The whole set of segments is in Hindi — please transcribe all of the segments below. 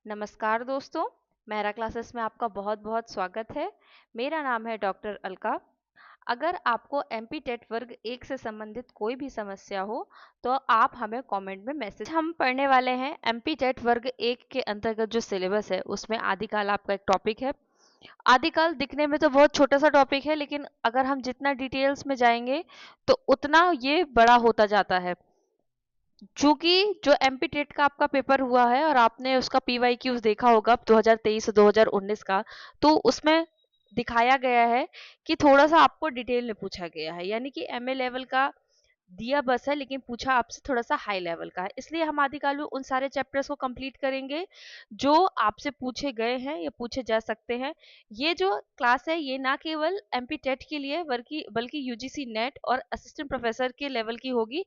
नमस्कार दोस्तों, मेरा क्लासेस में आपका बहुत बहुत स्वागत है। मेरा नाम है डॉक्टर अलका। अगर आपको एमपी टेट वर्ग 1 से संबंधित कोई भी समस्या हो तो आप हमें कमेंट में मैसेज। हम पढ़ने वाले हैं एमपी टेट वर्ग 1 के अंतर्गत जो सिलेबस है उसमें आदिकाल आपका एक टॉपिक है। आदिकाल दिखने में तो बहुत छोटा सा टॉपिक है, लेकिन अगर हम जितना डिटेल्स में जाएंगे तो उतना ये बड़ा होता जाता है। चूंकि जो एमपी टेट का आपका पेपर हुआ है और आपने उसका पीवाईक्यूज देखा होगा 2023 से 2019 का, तो उसमें दिखाया गया है कि थोड़ा सा आपको डिटेल में पूछा गया है, यानी कि एमए लेवल का दिया बस है, लेकिन पूछा आपसे थोड़ा सा हाई लेवल का है। इसलिए हम आदिकाल में उन सारे चैप्टर्स को कंप्लीट करेंगे जो आपसे पूछे गए हैं या पूछे जा सकते हैं। ये जो क्लास है ये ना केवल एमपी टेट के लिए बल्कि बल्कि यूजीसी नेट और असिस्टेंट प्रोफेसर के लेवल की होगी,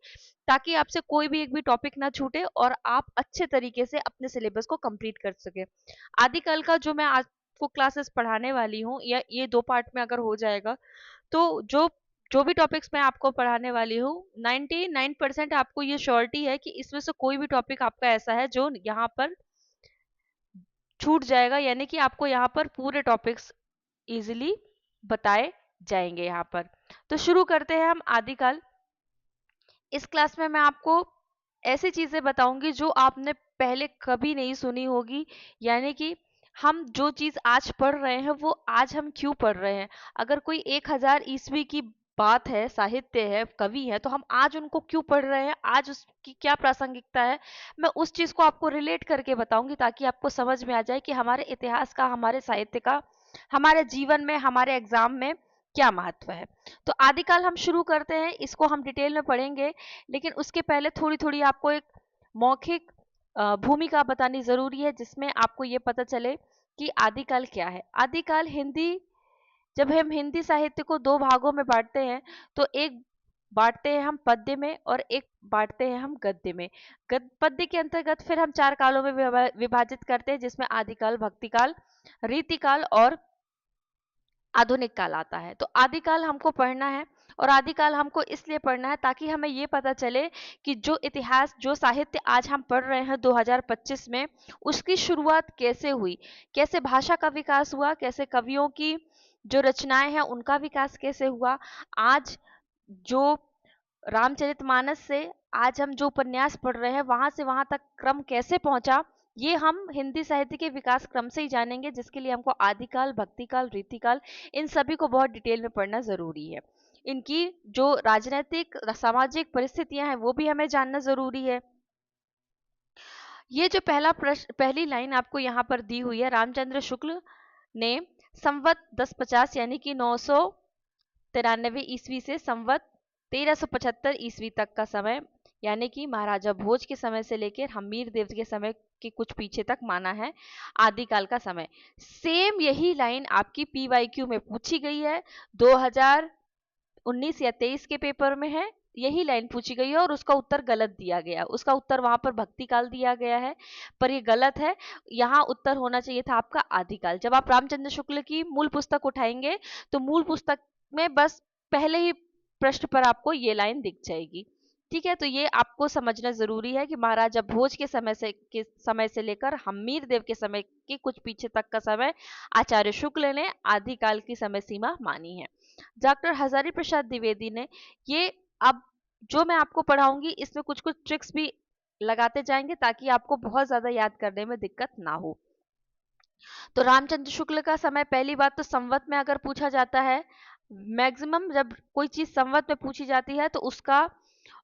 ताकि आपसे कोई भी एक भी टॉपिक ना छूटे और आप अच्छे तरीके से अपने सिलेबस को कंप्लीट कर सके। आदिकाल का जो मैं आज को क्लासेस पढ़ाने वाली हूँ, या ये 2 पार्ट में अगर हो जाएगा, तो जो जो भी टॉपिक्स मैं आपको पढ़ाने वाली हूँ 99% आपको ये श्योरिटी है कि इसमें से कोई भी टॉपिक आपका ऐसा है जो यहाँ पर छूट जाएगा, यानी कि आपको यहाँ पर पूरे टॉपिक्स इजीली बताए जाएंगे यहाँ पर। तो शुरू करते हैं हम आदिकाल। इस क्लास में मैं आपको ऐसी चीजें बताऊंगी जो आपने पहले कभी नहीं सुनी होगी, यानी कि हम जो चीज आज पढ़ रहे हैं वो आज हम क्यों पढ़ रहे हैं। अगर कोई 1000 ईस्वी की बात है, साहित्य है, कवि है, तो हम आज उनको क्यों पढ़ रहे हैं, आज उसकी क्या प्रासंगिकता है, मैं उस चीज को आपको रिलेट करके बताऊंगी ताकि आपको समझ में आ जाए कि हमारे इतिहास का, हमारे साहित्य का, हमारे जीवन में, हमारे एग्जाम में क्या महत्व है। तो आदिकाल हम शुरू करते हैं, इसको हम डिटेल में पढ़ेंगे, लेकिन उसके पहले थोड़ी थोड़ी आपको एक मौखिक भूमिका बतानी जरूरी है, जिसमें आपको ये पता चले कि आदिकाल क्या है। आदिकाल हिंदी, जब हम हिंदी साहित्य को 2 भागों में बांटते हैं, तो एक बांटते हैं हम पद्य में और एक बांटते हैं हम गद्य में। पद्य के अंतर्गत फिर हम 4 कालों में विभाजित करते हैं, जिसमें आदिकाल, भक्तिकाल, रीतिकाल और आधुनिक काल आता है। तो आदिकाल हमको पढ़ना है, और आदिकाल हमको इसलिए पढ़ना है ताकि हमें ये पता चले कि जो इतिहास, जो साहित्य आज हम पढ़ रहे हैं 2025 में, उसकी शुरुआत कैसे हुई, कैसे भाषा का विकास हुआ, कैसे कवियों की जो रचनाएं हैं उनका विकास कैसे हुआ। आज जो रामचरितमानस से आज हम जो उपन्यास पढ़ रहे हैं वहां से वहां तक क्रम कैसे पहुंचा, ये हम हिंदी साहित्य के विकास क्रम से ही जानेंगे, जिसके लिए हमको आदिकाल, भक्तिकाल, रीतिकाल, इन सभी को बहुत डिटेल में पढ़ना जरूरी है। इनकी जो राजनीतिक सामाजिक परिस्थितियां हैं वो भी हमें जानना जरूरी है। ये जो पहला प्रश्न, पहली लाइन आपको यहाँ पर दी हुई है, रामचंद्र शुक्ल ने संवत 1050 यानी कि 993 ईस्वी से संवत 1375 ईस्वी तक का समय, यानी कि महाराजा भोज के समय से लेकर हम्मीर देव के समय के कुछ पीछे तक माना है आदिकाल का समय। सेम यही लाइन आपकी पीवाईक्यू में पूछी गई है, 2019 या 23 के पेपर में है, यही लाइन पूछी गई है और उसका उत्तर गलत दिया गया। उसका उत्तर वहां पर भक्ति काल दिया गया है, पर ये गलत है। यहाँ उत्तर होना चाहिए था आपका आदिकाल। जब आप रामचंद्र शुक्ल की मूल पुस्तक उठाएंगे तो मूल पुस्तक में बस पहले ही प्रश्न पर आपको ये लाइन दिख जाएगी। ठीक है, तो ये आपको समझना जरूरी है कि महाराजा भोज के समय से लेकर हम्मीर देव के समय के कुछ पीछे तक का समय आचार्य शुक्ल ने आदिकाल की समय सीमा मानी है। डॉक्टर हजारी प्रसाद द्विवेदी ने ये, अब जो मैं आपको पढ़ाऊंगी इसमें कुछ कुछ ट्रिक्स भी लगाते जाएंगे ताकि आपको बहुत ज्यादा याद करने में दिक्कत ना हो। तो रामचंद्र शुक्ल का समय, पहली बात तो संवत में अगर पूछा जाता है, मैक्सिमम जब कोई चीज संवत में पूछी जाती है तो उसका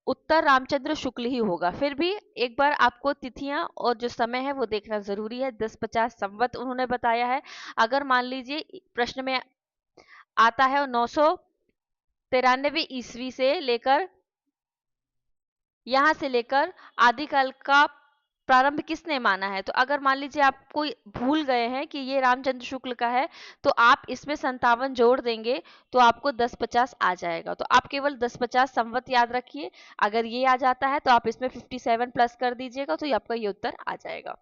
उत्तर रामचंद्र शुक्ल ही होगा। फिर भी एक बार आपको तिथियां और जो समय है वो देखना जरूरी है। 1050 संवत उन्होंने बताया है। अगर मान लीजिए प्रश्न में आता है 993 ईस्वी से लेकर, यहां से लेकर आदिकाल का प्रारंभ किसने माना है, तो अगर मान लीजिए आप कोई भूल गए हैं कि ये रामचंद्र शुक्ल का है, तो आप इसमें 57 जोड़ देंगे तो आपको 1050 आ जाएगा। तो आप केवल 1050 संवत याद रखिए। अगर ये आ जाता है तो आप इसमें 57 प्लस कर दीजिएगा, तो ये आपका ये उत्तर आ जाएगा।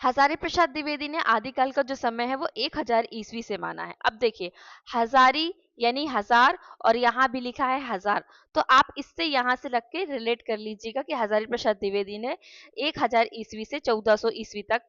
हजारी प्रसाद द्विवेदी ने आदिकाल का जो समय है वो 1000 ईस्वी से माना है। अब देखिए, हजारी यानी 1000, और यहाँ भी लिखा है 1000, तो आप इससे यहाँ से लग के रिलेट कर लीजिएगा कि हजारी प्रसाद द्विवेदी ने 1000 ईस्वी से 1400 ईस्वी तक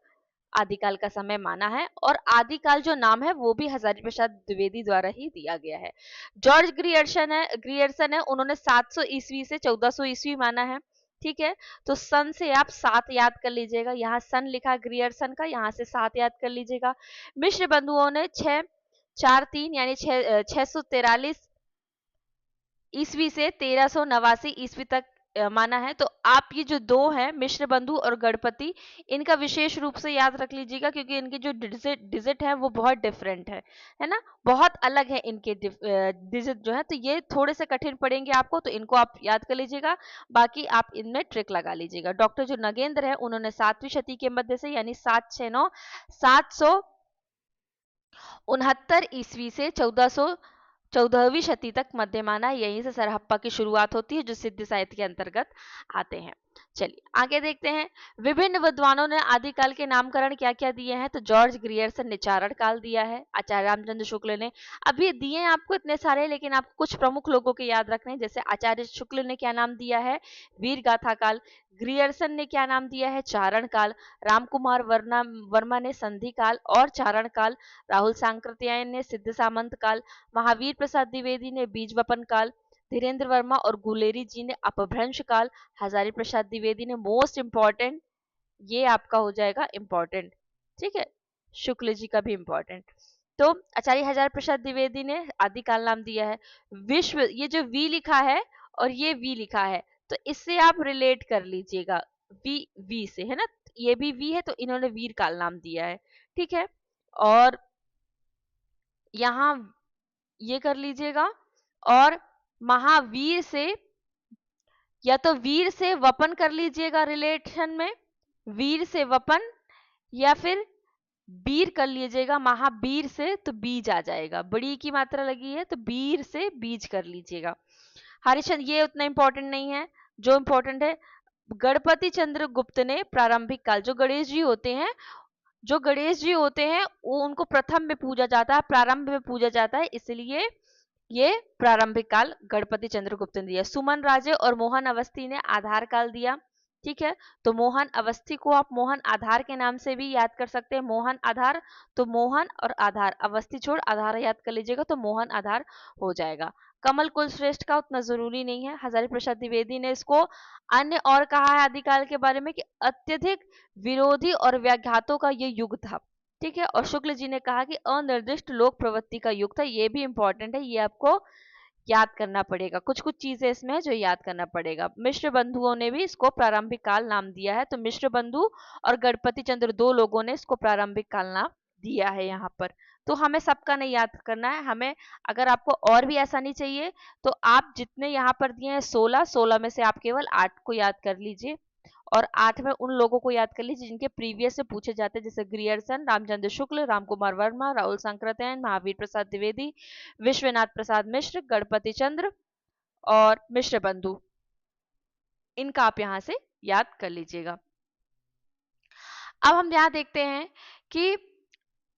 आदिकाल का समय माना है, और आदिकाल जो नाम है वो भी हजारी प्रसाद द्विवेदी द्वारा ही दिया गया है। जॉर्ज ग्रियर्सन है, उन्होंने 700 ईस्वी से 1400 ईस्वी माना है। ठीक है, तो सन से आप 7 याद कर लीजिएगा, यहाँ सन लिखा ग्रियर्सन का, यहाँ से 7 याद कर लीजिएगा। मिश्र बंधुओं ने 643 यानी 643 ईस्वी से 1389 ईस्वी तक माना है। तो आप ये जो दो हैं, मिश्र बंधु और गणपति, इनका विशेष रूप से याद रख लीजिएगा, क्योंकि इनके जो डिजिट है वो बहुत डिफरेंट है ना, बहुत अलग है इनके डिजिट जो है, तो ये थोड़े से कठिन पड़ेंगे आपको, तो इनको आप याद कर लीजिएगा, बाकी आप इनमें ट्रिक लगा लीजिएगा। डॉक्टर जो नगेंद्र है, उन्होंने 7वीं शती के मध्य से यानी 769 769 ईस्वी से 14वीं शती तक मध्य माना है। यहीं से सरहप्पा की शुरुआत होती है, जो सिद्ध साहित्य के अंतर्गत आते हैं। चलिए आगे देखते हैं, विभिन्न विद्वानों ने आदिकाल के नामकरण क्या क्या दिए हैं। तो जॉर्ज ग्रियर्सन ने चारण काल दिया है, आचार्य रामचंद्र शुक्ल ने, अब ये दिए हैं आपको इतने सारे, लेकिन आपको कुछ प्रमुख लोगों के याद रखने हैं। जैसे आचार्य शुक्ल ने क्या नाम दिया है, वीर गाथा काल। ग्रियर्सन ने क्या नाम दिया है, चारण काल। रामकुमार वर्मा ने संधि काल और चारण काल। राहुल सांकृत्यायन ने सिद्ध सामंत काल। महावीर प्रसाद द्विवेदी ने बीज वपन काल। धीरेन्द्र वर्मा और गुलेरी जी ने अपभ्रंश काल। हजारी प्रसाद द्विवेदी ने मोस्ट इंपॉर्टेंट, ये आपका हो जाएगा इंपॉर्टेंट, ठीक है, शुक्ल जी का भी इंपॉर्टेंट। तो आचार्य हजार प्रसाद द्विवेदी ने आदिकाल नाम दिया है। विश्व, ये जो वी लिखा है और ये वी लिखा है, तो इससे आप रिलेट कर लीजिएगा, वी से, है ना, ये भी वी है, तो इन्होंने वीर काल नाम दिया है। ठीक है, और यहाँ ये कर लीजिएगा, और महावीर से, या तो वीर से वपन कर लीजिएगा रिलेशन में, वीर से वपन, या फिर बीर कर लीजिएगा, महावीर से तो बीज आ जाएगा, बड़ी की मात्रा लगी है तो बीर से बीज कर लीजिएगा। हरिश्चंद्र ये उतना इंपॉर्टेंट नहीं है, जो इंपॉर्टेंट है, गणपति चंद्र गुप्त ने प्रारंभिक काल, जो गणेश जी होते हैं, वो उनको प्रथम में पूजा जाता है, प्रारंभ में पूजा जाता है, इसलिए ये प्रारंभिक काल गणपति चंद्रगुप्त ने दिया। सुमन राजे और मोहन अवस्थी ने आधार काल दिया। ठीक है, तो मोहन अवस्थी को आप मोहन आधार के नाम से भी याद कर सकते हैं, मोहन आधार, तो मोहन और आधार, अवस्थी छोड़ आधार याद कर लीजिएगा, तो मोहन आधार हो जाएगा। कमल कुलश्रेष्ठ का उतना जरूरी नहीं है, हजारी प्रसाद द्विवेदी ने इसको अन्य और कहा है आदिकाल के बारे में कि अत्यधिक विरोधी और व्याघातों का ये युग था। ठीक है, और शुक्ल जी ने कहा कि अनिर्दिष्ट लोक प्रवृत्ति का युग था, ये भी इंपॉर्टेंट है, ये आपको याद करना पड़ेगा, कुछ कुछ चीजें इसमें है जो याद करना पड़ेगा। मिश्र बंधुओं ने भी इसको प्रारंभिक काल नाम दिया है, तो मिश्र बंधु और गणपति चंद्र दो लोगों ने इसको प्रारंभिक काल नाम दिया है यहाँ पर। तो हमें सबका नहीं याद करना है, हमें अगर आपको और भी आसानी चाहिए तो आप जितने यहाँ पर दिए हैं 16 में से आप केवल 8 को याद कर लीजिए, और 8 में उन लोगों को याद कर लीजिए जिनके प्रीवियस से पूछे जाते हैं, जैसे ग्रियर्सन, रामचंद्र शुक्ल, रामकुमार वर्मा, राहुल सांकृत्यायन, महावीर प्रसाद द्विवेदी, विश्वनाथ प्रसाद मिश्र, गणपति चंद्र और मिश्र बंधु, इनका आप यहाँ से याद कर लीजिएगा। अब हम यहाँ देखते हैं कि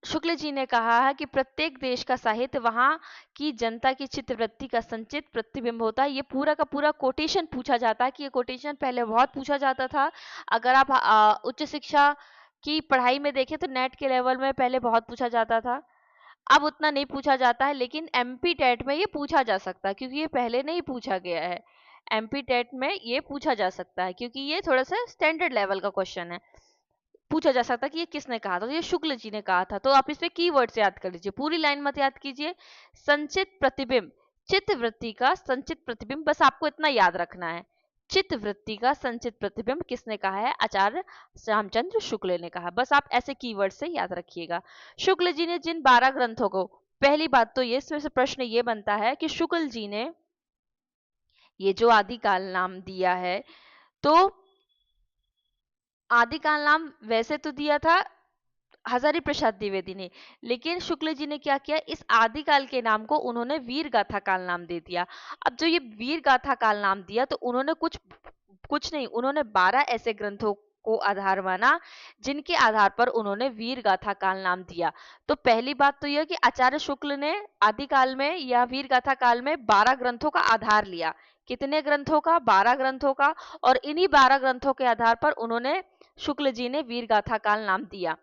शुक्ल जी ने कहा है कि प्रत्येक देश का साहित्य वहां की जनता की चित्तवृत्ति का संचित प्रतिबिंब होता है। ये पूरा का पूरा कोटेशन पूछा जाता है, कि ये कोटेशन पहले बहुत पूछा जाता था। अगर आप उच्च शिक्षा की पढ़ाई में देखें तो नेट के लेवल में पहले बहुत पूछा जाता था, अब उतना नहीं पूछा जाता है, लेकिन एमपी टेट में ये पूछा जा सकता है, क्योंकि ये पहले नहीं पूछा गया है। एमपी टेट में ये पूछा जा सकता है, क्योंकि ये थोड़ा सा स्टैंडर्ड लेवल का क्वेश्चन है। पूछा जा सकता कि ये किसने कहा था, तो ये शुक्ल जी ने कहा था। तो आप इस पे कीवर्ड्स याद कर लीजिए, पूरी लाइन मत याद कीजिए। संचित प्रतिबिंब, चित्त वृत्ति का संचित प्रतिबिंब, बस आपको इतना याद रखना है। चित्त वृत्ति का संचित प्रतिबिंब किसने कहा है, आचार्य रामचंद्र शुक्ल ने कहा। बस आप ऐसे कीवर्ड से याद रखिएगा। शुक्ल जी ने जिन 12 ग्रंथों को, पहली बात तो ये, इसमें से प्रश्न ये बनता है कि शुक्ल जी ने ये जो आदिकाल नाम दिया है, तो आदिकाल नाम वैसे तो दिया था हजारी प्रसाद द्विवेदी ने, लेकिन शुक्ल जी ने क्या किया, इस आदिकाल के नाम को उन्होंने वीर गाथा काल नाम दे दिया। अब जो ये वीर गाथा काल नाम दिया, तो उन्होंने कुछ नहीं, उन्होंने 12 ऐसे ग्रंथों को आधार माना, जिनके आधार पर उन्होंने वीर गाथा काल नाम दिया। तो पहली बात तो यह कि आचार्य शुक्ल ने आदिकाल में या वीर गाथा काल में 12 ग्रंथों का आधार लिया। कितने ग्रंथों का? 12 ग्रंथों का। और इन्हीं 12 ग्रंथों के आधार पर उन्होंने शुक्ल जी ने वीर गाथा काल नाम दिया।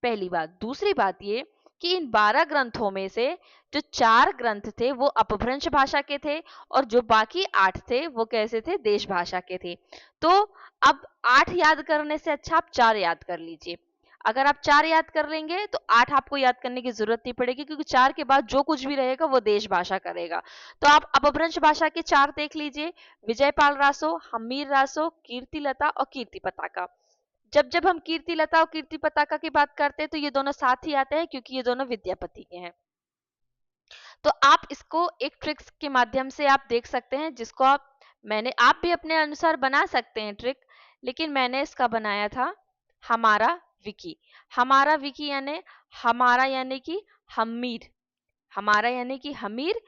पहली बात। दूसरी बात ये कि इन 12 ग्रंथों में से जो 4 ग्रंथ थे वो अपभ्रंश भाषा के थे, और जो बाकी 8 थे वो कैसे थे? देश भाषा के थे। तो अब 8 याद करने से अच्छा आप 4 याद कर लीजिए। अगर आप 4 याद कर लेंगे तो 8 आपको याद करने की जरूरत नहीं पड़ेगी, क्योंकि 4 के बाद जो कुछ भी रहेगा वो देश भाषा करेगा। तो आप अपभ्रंश भाषा के 4 देख लीजिए। विजयपाल रासो, हम्मीर रासो, कीर्तिलता और कीर्ति पताका। जब जब हम कीर्तिलता और कीर्ति पताका की बात करते हैं तो ये दोनों साथ ही आते हैं, क्योंकि ये दोनों विद्यापति के हैं। तो आप इसको एक ट्रिक्स के माध्यम से आप देख सकते हैं, जिसको आप भी अपने अनुसार बना सकते हैं ट्रिक, लेकिन मैंने इसका बनाया था हमारा विकी। हमारा विकी यानी हमारा यानी कि हमीर, हमारा यानी कि हमीर,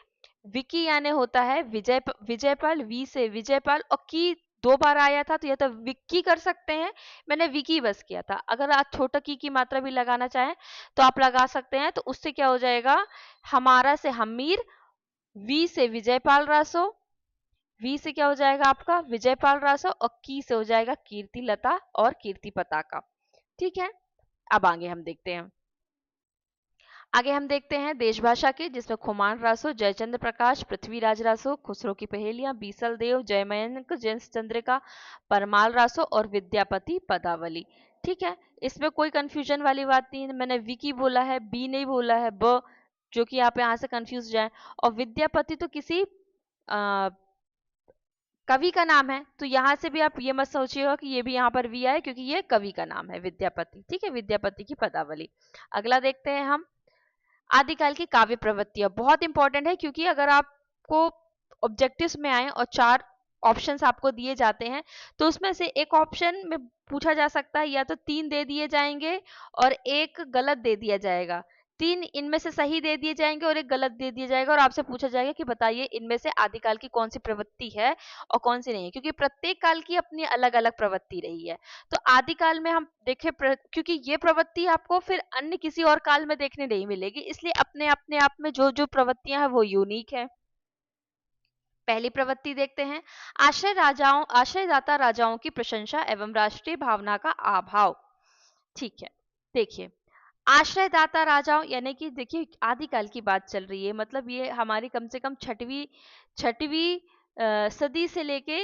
विकी यानी होता है विजयपाल, वी से विजयपाल, और की 2 बार आया था तो या तो विक्की कर सकते हैं, मैंने विकी बस किया था। अगर आप छोटा की मात्रा भी लगाना चाहें तो आप लगा सकते हैं। तो उससे क्या हो जाएगा? हमारा से हमीर, वी से विजयपाल रासो, वी से क्या हो जाएगा आपका? विजयपाल रासो, और की से हो जाएगा कीर्तिलता और कीर्ति पताका। ठीक है, अब आगे हम देखते हैं। आगे हम देखते हैं देशभाषा के, जिसमें खुमान रासो, जयचंद्र प्रकाश, पृथ्वीराज रासो, खुसरो की पहेलियां, बीसल देव, जयमयंक, जयंस चंद्रिका, परमाल रासो और विद्यापति पदावली। ठीक है, इसमें कोई कंफ्यूजन वाली बात नहीं है। मैंने विकी बोला है, बी नहीं बोला है, ब, जो कि आप यहाँ से कंफ्यूज जाए। और विद्यापति तो किसी कवि का नाम है, तो यहाँ से भी आप ये मत सोचिएगा कि ये भी यहाँ पर वी आए, क्योंकि ये कवि का नाम है विद्यापति। ठीक है, विद्यापति की पदावली। अगला देखते हैं हम आदिकाल की काव्य प्रवृत्तियां। बहुत इंपॉर्टेंट है, क्योंकि अगर आपको ऑब्जेक्टिव्स में आए और 4 ऑप्शंस आपको दिए जाते हैं तो उसमें से एक ऑप्शन में पूछा जा सकता है, या तो 3 दे दिए जाएंगे और एक गलत दे दिया जाएगा, 3 इनमें से सही दे दिए जाएंगे और एक गलत दे दिया जाएगा, और आपसे पूछा जाएगा कि बताइए इनमें से आदिकाल की कौन सी प्रवृत्ति है और कौन सी नहीं है, क्योंकि प्रत्येक काल की अपनी अलग अलग प्रवृत्ति रही है। तो आदिकाल में हम देखें क्योंकि ये प्रवृत्ति आपको फिर अन्य किसी और काल में देखने नहीं मिलेगी, इसलिए अपने अपने आप में जो जो प्रवृत्तियां हैं वो यूनिक है। पहली प्रवृत्ति देखते हैं, आश्रयदाता राजाओं की प्रशंसा एवं राष्ट्रीय भावना का अभाव। ठीक है, देखिए आश्रयदाता राजाओं यानी कि देखिए आदिकाल की बात चल रही है, मतलब ये हमारी कम से कम छठवीं सदी से लेके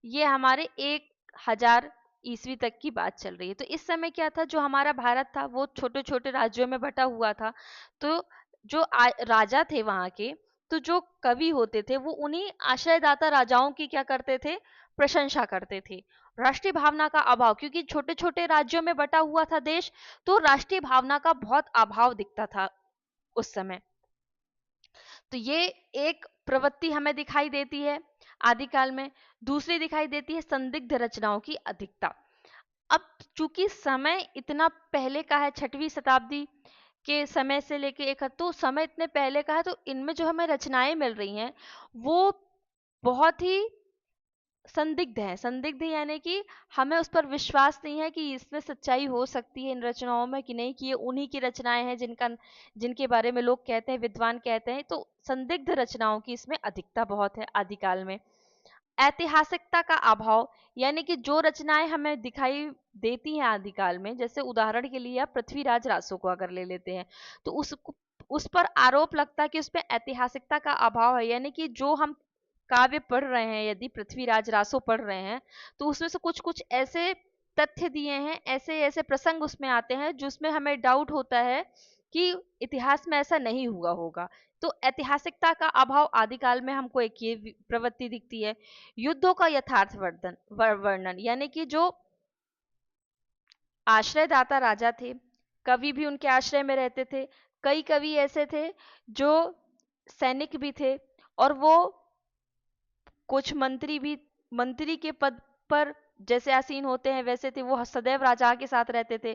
ये हमारे 1000 ईस्वी तक की बात चल रही है। तो इस समय क्या था, जो हमारा भारत था वो छोटे छोटे राज्यों में बटा हुआ था। तो जो राजा थे वहां के, तो जो कवि होते थे वो उन्हीं आश्रयदाता राजाओं की क्या करते थे? प्रशंसा करते थे। राष्ट्रीय भावना का अभाव, क्योंकि छोटे छोटे राज्यों में बटा हुआ था देश, तो राष्ट्रीय भावना का बहुत अभाव दिखता था उस समय। तो ये एक प्रवृत्ति हमें दिखाई देती है आदिकाल में। दूसरी दिखाई देती है संदिग्ध रचनाओं की अधिकता। अब चूंकि समय इतना पहले का है, 6वीं शताब्दी के समय से लेके एक, तो समय इतने पहले का है, तो इनमें जो हमें रचनाएं मिल रही हैं वो बहुत ही संदिग्ध है। संदिग्ध यानी कि हमें उस पर विश्वास नहीं है कि इसमें सच्चाई हो सकती है इन रचनाओं में कि नहीं, कि ये उन्हीं की रचनाएं हैं जिनके बारे में लोग कहते हैं, विद्वान कहते हैं। तो संदिग्ध रचनाओं की इसमें अधिकता बहुत है आदिकाल में। ऐतिहासिकता का अभाव, यानी कि जो रचनाएं हमें दिखाई देती हैं आदिकाल में, जैसे उदाहरण के लिए आप पृथ्वीराज रासो को अगर ले लेते हैं, तो उस पर आरोप लगता है कि उसमें ऐतिहासिकता का अभाव है। यानी कि जो हम काव्य पढ़ रहे हैं, यदि पृथ्वीराज रासो पढ़ रहे हैं, तो उसमें से कुछ कुछ ऐसे तथ्य दिए हैं, ऐसे ऐसे प्रसंग उसमें आते हैं जिसमें हमें डाउट होता है कि इतिहास में ऐसा नहीं हुआ होगा। तो ऐतिहासिकता का अभाव आदिकाल में हमको एक ये प्रवृत्ति दिखती है। युद्धों का यथार्थ वर्णन, यानी कि जो आश्रयदाता राजा थे, कवि भी उनके आश्रय में रहते थे। कई कवि ऐसे थे जो सैनिक भी थे, और वो कुछ मंत्री के पद पर जैसे आसीन होते हैं वैसे थे, वो सदैव राजा के साथ रहते थे।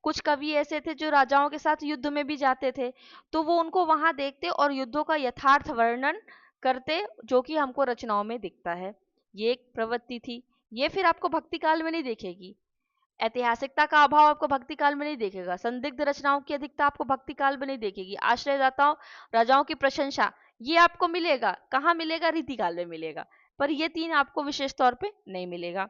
कुछ कवि ऐसे थे जो राजाओं के साथ युद्ध में भी जाते थे, तो वो उनको वहां देखते और युद्धों का यथार्थ वर्णन करते, जो कि हमको रचनाओं में दिखता है। ये एक प्रवृत्ति थी। ये फिर आपको भक्ति काल में नहीं दिखेगी। ऐतिहासिकता का अभाव आपको भक्ति काल में नहीं देखेगा, संदिग्ध रचनाओं की अधिकता आपको भक्ति काल में नहीं देखेगी, आश्रयदाताओं राजाओं की प्रशंसा ये आपको मिलेगा, कहाँ मिलेगा, रीति काल में मिलेगा, पर ये तीन आपको विशेष तौर पे नहीं मिलेगा।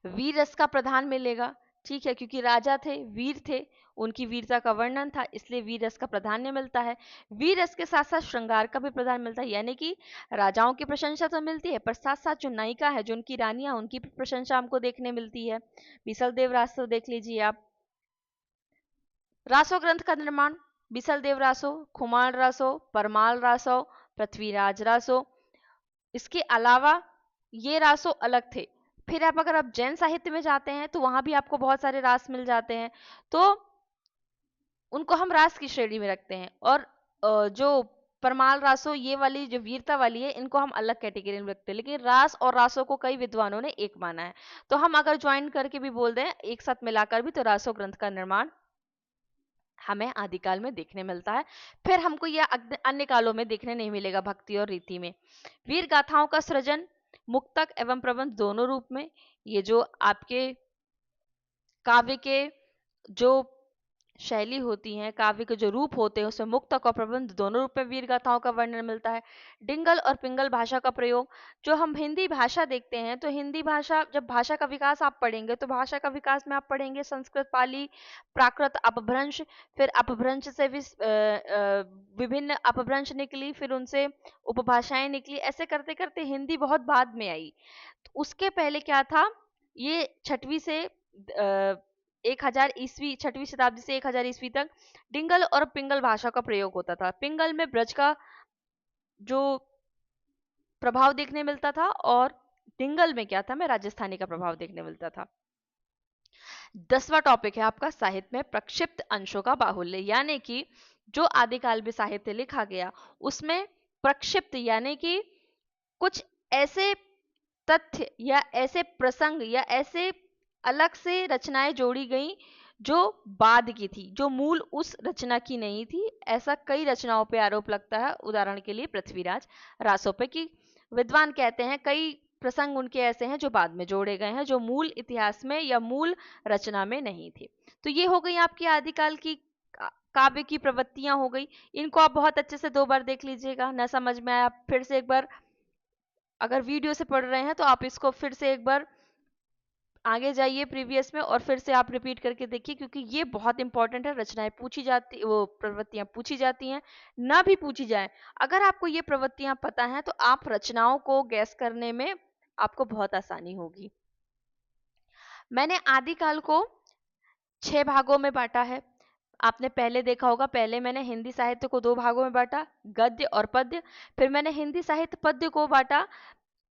वीर रस का प्रधान मिलेगा, ठीक है, क्योंकि राजा थे, वीर थे, उनकी वीरता का वर्णन था, इसलिए वीर रस का प्राधान्य मिलता है। वीर रस के साथ साथ श्रृंगार का भी प्रधान मिलता है, यानी कि राजाओं की प्रशंसा तो मिलती है, पर साथ साथ जो नायिका है, जो उनकी रानियां, उनकी भी प्रशंसा हमको देखने मिलती है। बीसल देव रासो देख लीजिए आप। रासो ग्रंथ का निर्माण बीसल देव रासो, खुमाण रासो, परमाल रासो, पृथ्वीराज रासो, इसके अलावा ये रासो अलग थे। फिर आप अगर आप जैन साहित्य में जाते हैं तो वहां भी आपको बहुत सारे रास मिल जाते हैं, तो उनको हम रास की श्रेणी में रखते हैं। और जो परमाल रासो ये वाली जो वीरता वाली है, इनको हम अलग कैटेगरी में रखते हैं, लेकिन रास और रासो को कई विद्वानों ने एक माना है। तो हम अगर ज्वाइन करके भी बोल दें, एक साथ मिलाकर भी, तो रासो ग्रंथ का निर्माण हमें आदिकाल में देखने मिलता है। फिर हमको यह अन्य कालों में देखने नहीं मिलेगा भक्ति और रीति में। वीर गाथाओं का सृजन मुक्तक एवं प्रबंध दोनों रूप में, ये जो आपके काव्य के जो शैली होती है, काव्य के जो रूप होते हैं, उसमें मुक्तक और प्रबंध दोनों रूप में वीर गाथाओं का वर्णन मिलता है। डिंगल और पिंगल भाषा का प्रयोग, जो हम हिंदी भाषा देखते हैं, तो हिंदी भाषा, जब भाषा का विकास आप पढ़ेंगे तो भाषा का विकास में आप पढ़ेंगे संस्कृत, पाली, प्राकृत, अपभ्रंश, फिर अपभ्रंश से भी विभिन्न अपभ्रंश निकली, फिर उनसे उपभाषाएं निकली, ऐसे करते करते हिंदी बहुत बाद में आई। तो उसके पहले क्या था, ये छठवीं से 1000 ईस्वी, छठवीं शताब्दी से 1000 ईस्वी तक डिंगल और पिंगल भाषा का प्रयोग होता था। पिंगल में ब्रज का जो प्रभाव देखने मिलता था, और डिंगल में क्या था, में राजस्थानी का प्रभाव देखने मिलता था। 10वां टॉपिक है आपका साहित्य में प्रक्षिप्त अंशों का बाहुल्य, यानी कि जो आदिकाल में साहित्य लिखा गया उसमें प्रक्षिप्त यानी कि कुछ ऐसे तथ्य या ऐसे प्रसंग या ऐसे अलग से रचनाएं जोड़ी गई जो बाद की थी, जो मूल उस रचना की नहीं थी। ऐसा कई रचनाओं पे आरोप लगता है, उदाहरण के लिए पृथ्वीराज रासो पे, कि विद्वान कहते हैं कई प्रसंग उनके ऐसे हैं जो बाद में जोड़े गए हैं, जो मूल इतिहास में या मूल रचना में नहीं थे। तो ये हो गई आपकी आदिकाल की काव्य की प्रवृत्तियां हो गई। इनको आप बहुत अच्छे से 2 बार देख लीजिएगा, न समझ में आया फिर से एक बार, अगर वीडियो से पढ़ रहे हैं तो आप इसको फिर से एक बार आगे जाइए प्रीवियस में और फिर से आप रिपीट करके देखिए, क्योंकि ये बहुत इंपॉर्टेंट है। रचनाएं पूछी जाती, वो प्रवृत्तियां पूछी जाती हैं, ना भी पूछी जाए, अगर आपको ये प्रवृत्तियां पता हैं तो आप रचनाओं को गैस करने में आपको बहुत आसानी होगी। मैंने आदिकाल को 6 भागों में बांटा है। आपने पहले देखा होगा, पहले मैंने हिंदी साहित्य को 2 भागों में बांटा, गद्य और पद्य। फिर मैंने हिंदी साहित्य पद्य को बांटा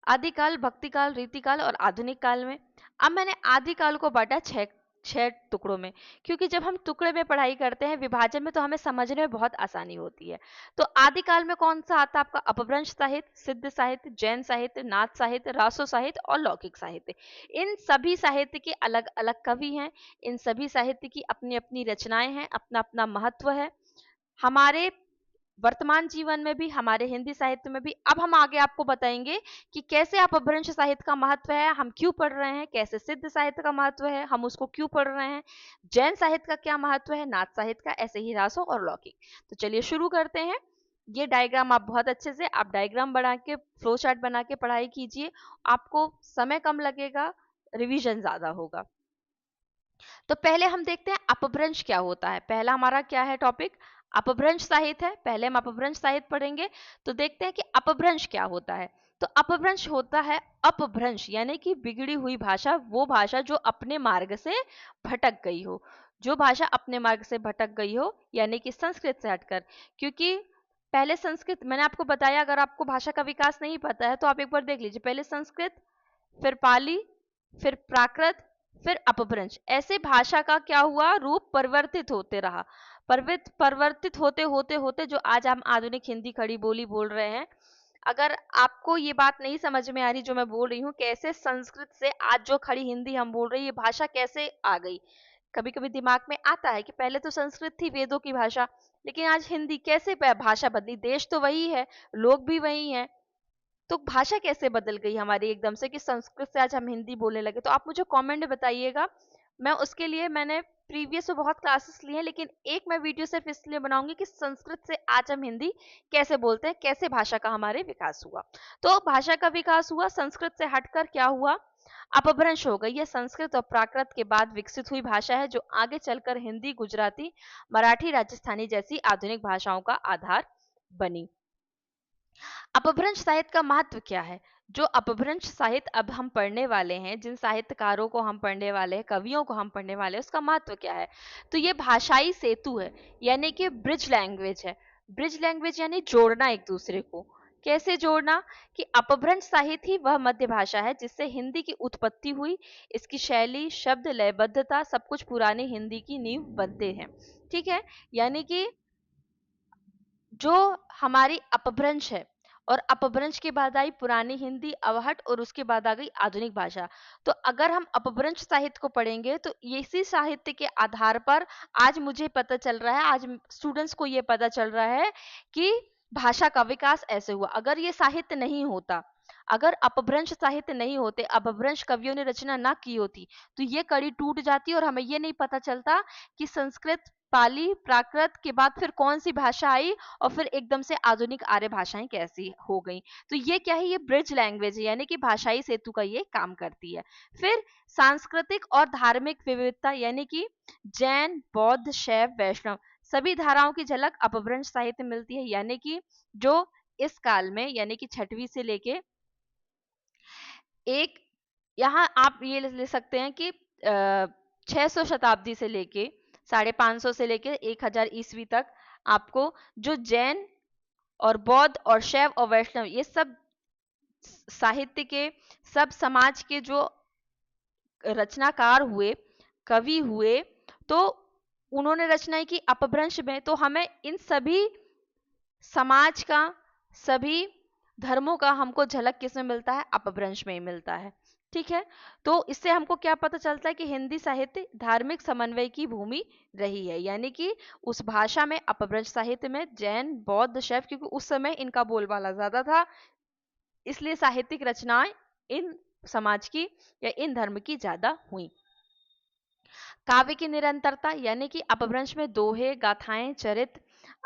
आदिकाल, भक्तिकाल, रीतिकाल और आधुनिक काल में। अब मैंने आदिकाल को बांटा 6 टुकड़ों में, क्योंकि जब हम टुकड़े में पढ़ाई करते हैं विभाजन में, तो हमें समझने में बहुत आसानी होती है। तो आदिकाल में कौन सा आता है आपका, अपभ्रंश साहित्य, सिद्ध साहित्य, जैन साहित्य, नाथ साहित्य, रासो साहित्य और लौकिक साहित्य। इन सभी साहित्य के अलग अलग कवि हैं, इन सभी साहित्य की अपनी अपनी रचनाएं हैं, अपना अपना महत्व है हमारे वर्तमान जीवन में भी, हमारे हिंदी साहित्य में भी। अब हम आगे आपको बताएंगे कि कैसे अपभ्रंश साहित्य का महत्व है, हम क्यों पढ़ रहे हैं, कैसे सिद्ध साहित्य का महत्व है, हम उसको क्यों पढ़ रहे हैं, जैन साहित्य का क्या महत्व है, नाथ साहित्य का, ऐसे ही रासो और लौकिक। तो चलिए शुरू करते हैं। ये डायग्राम आप बहुत अच्छे से, आप डायग्राम बना के, फ्लो चार्ट बना के पढ़ाई कीजिए, आपको समय कम लगेगा, रिवीजन ज्यादा होगा। तो पहले हम देखते हैं अपभ्रंश क्या होता है। पहला हमारा क्या है टॉपिक, अपभ्रंश साहित्य है। पहले हम अपभ्रंश साहित्य पढ़ेंगे, तो देखते हैं कि अपभ्रंश क्या होता है। तो अपभ्रंश होता है अपभ्रंश यानी कि बिगड़ी हुई भाषा, वो भाषा जो अपने मार्ग से भटक गई हो, जो भाषा अपने मार्ग से भटक गई हो, यानी कि संस्कृत से हटकर। क्योंकि पहले संस्कृत, मैंने आपको बताया, अगर आपको भाषा का विकास नहीं पता है तो आप एक बार देख लीजिए, पहले संस्कृत, फिर पाली, फिर प्राकृत, फिर अपभ्रंश, ऐसे भाषा का क्या हुआ, रूप परिवर्तित होते रहा। परिवर्तित होते होते होते जो आज हम आधुनिक हिंदी खड़ी बोली बोल रहे हैं। अगर आपको ये बात नहीं समझ में आ रही जो मैं बोल रही हूँ, कैसे संस्कृत से आज जो खड़ी हिंदी हम बोल रहे हैं, ये भाषा कैसे आ गई, कभी कभी दिमाग में आता है कि पहले तो संस्कृत थी, वेदों की भाषा, लेकिन आज हिंदी कैसे भाषा बदली, देश तो वही है, लोग भी वही हैं, तो भाषा कैसे बदल गई हमारी एकदम से कि संस्कृत से आज हम हिंदी बोलने लगे? तो आप मुझे कमेंट में बताइएगा। मैं उसके लिए मैंने प्रीवियस में बहुत क्लासेस लिए हैं, लेकिन एक मैं वीडियो सिर्फ इसलिए बनाऊंगी कि संस्कृत से आज हम हिंदी कैसे बोलते हैं, कैसे भाषा का हमारे विकास हुआ। तो भाषा का विकास हुआ, संस्कृत से हटकर क्या हुआ, अपभ्रंश हो गई। यह संस्कृत और प्राकृत के बाद विकसित हुई भाषा है जो आगे चलकर हिंदी, गुजराती, मराठी, राजस्थानी जैसी आधुनिक भाषाओं का आधार बनी। अपभ्रंश साहित्य का महत्व क्या है? जो अपभ्रंश साहित्य अब हम पढ़ने वाले हैं, जिन साहित्यकारों को हम पढ़ने वाले हैं, कवियों को हम पढ़ने वाले हैं, उसका महत्व क्या है? तो ये भाषाई सेतु है, यानी कि ब्रिज लैंग्वेज है। ब्रिज लैंग्वेज यानी जोड़ना एक दूसरे को। कैसे जोड़ना? कि अपभ्रंश साहित्य ही वह मध्य भाषा है जिससे हिंदी की उत्पत्ति हुई। इसकी शैली, शब्द, लयबद्धता सब कुछ पुरानी हिंदी की नींव बनते हैं। ठीक है, यानी कि जो हमारी अपभ्रंश है, और अपभ्रंश के बाद आई पुरानी हिंदी, अवहट, और उसके बाद आ गई आधुनिक भाषा। तो अगर हम अपभ्रंश साहित्य को पढ़ेंगे तो इसी साहित्य के आधार पर आज मुझे पता चल रहा है, आज स्टूडेंट्स को ये पता चल रहा है कि भाषा का विकास ऐसे हुआ। अगर ये साहित्य नहीं होता, अगर अपभ्रंश साहित्य नहीं होते, अपभ्रंश कवियों ने रचना ना की होती, तो ये कड़ी टूट जाती और हमें ये नहीं पता चलता कि संस्कृत, पाली, प्राकृत के बाद फिर कौन सी भाषा आई और फिर एकदम से आधुनिक आर्य भाषाएं कैसी हो गई। तो ये क्या है? ये ब्रिज लैंग्वेज है, यानी कि भाषाई सेतु का ये काम करती है। फिर सांस्कृतिक और धार्मिक विविधता, यानी कि जैन, बौद्ध, शैव, वैष्णव सभी धाराओं की झलक अपभ्रंश साहित्य में मिलती है। यानी कि जो इस काल में, यानी कि छठवीं से लेके एक, यहाँ आप ये ले सकते हैं कि 600 शताब्दी से लेके 550 से लेके 1000 ईस्वी तक आपको जो जैन और बौद्ध और शैव और वैष्णव, ये सब साहित्य के, सब समाज के जो रचनाकार हुए, कवि हुए, तो उन्होंने रचनाएं की अपभ्रंश में। तो हमें इन सभी समाज का, सभी धर्मों का हमको झलक किसमें मिलता है? अपभ्रंश में ही मिलता है। ठीक है, तो इससे हमको क्या पता चलता है कि हिंदी साहित्य धार्मिक समन्वय की भूमि रही है, यानी कि उस भाषा में, अपभ्रंश साहित्य में जैन, बौद्ध, शैव, क्योंकि उस समय इनका बोलबाला ज्यादा था, इसलिए साहित्यिक रचनाएं इन समाज की या इन धर्म की ज्यादा हुई। काव्य की निरंतरता, यानी कि अपभ्रंश में दोहे, गाथाएं, चरित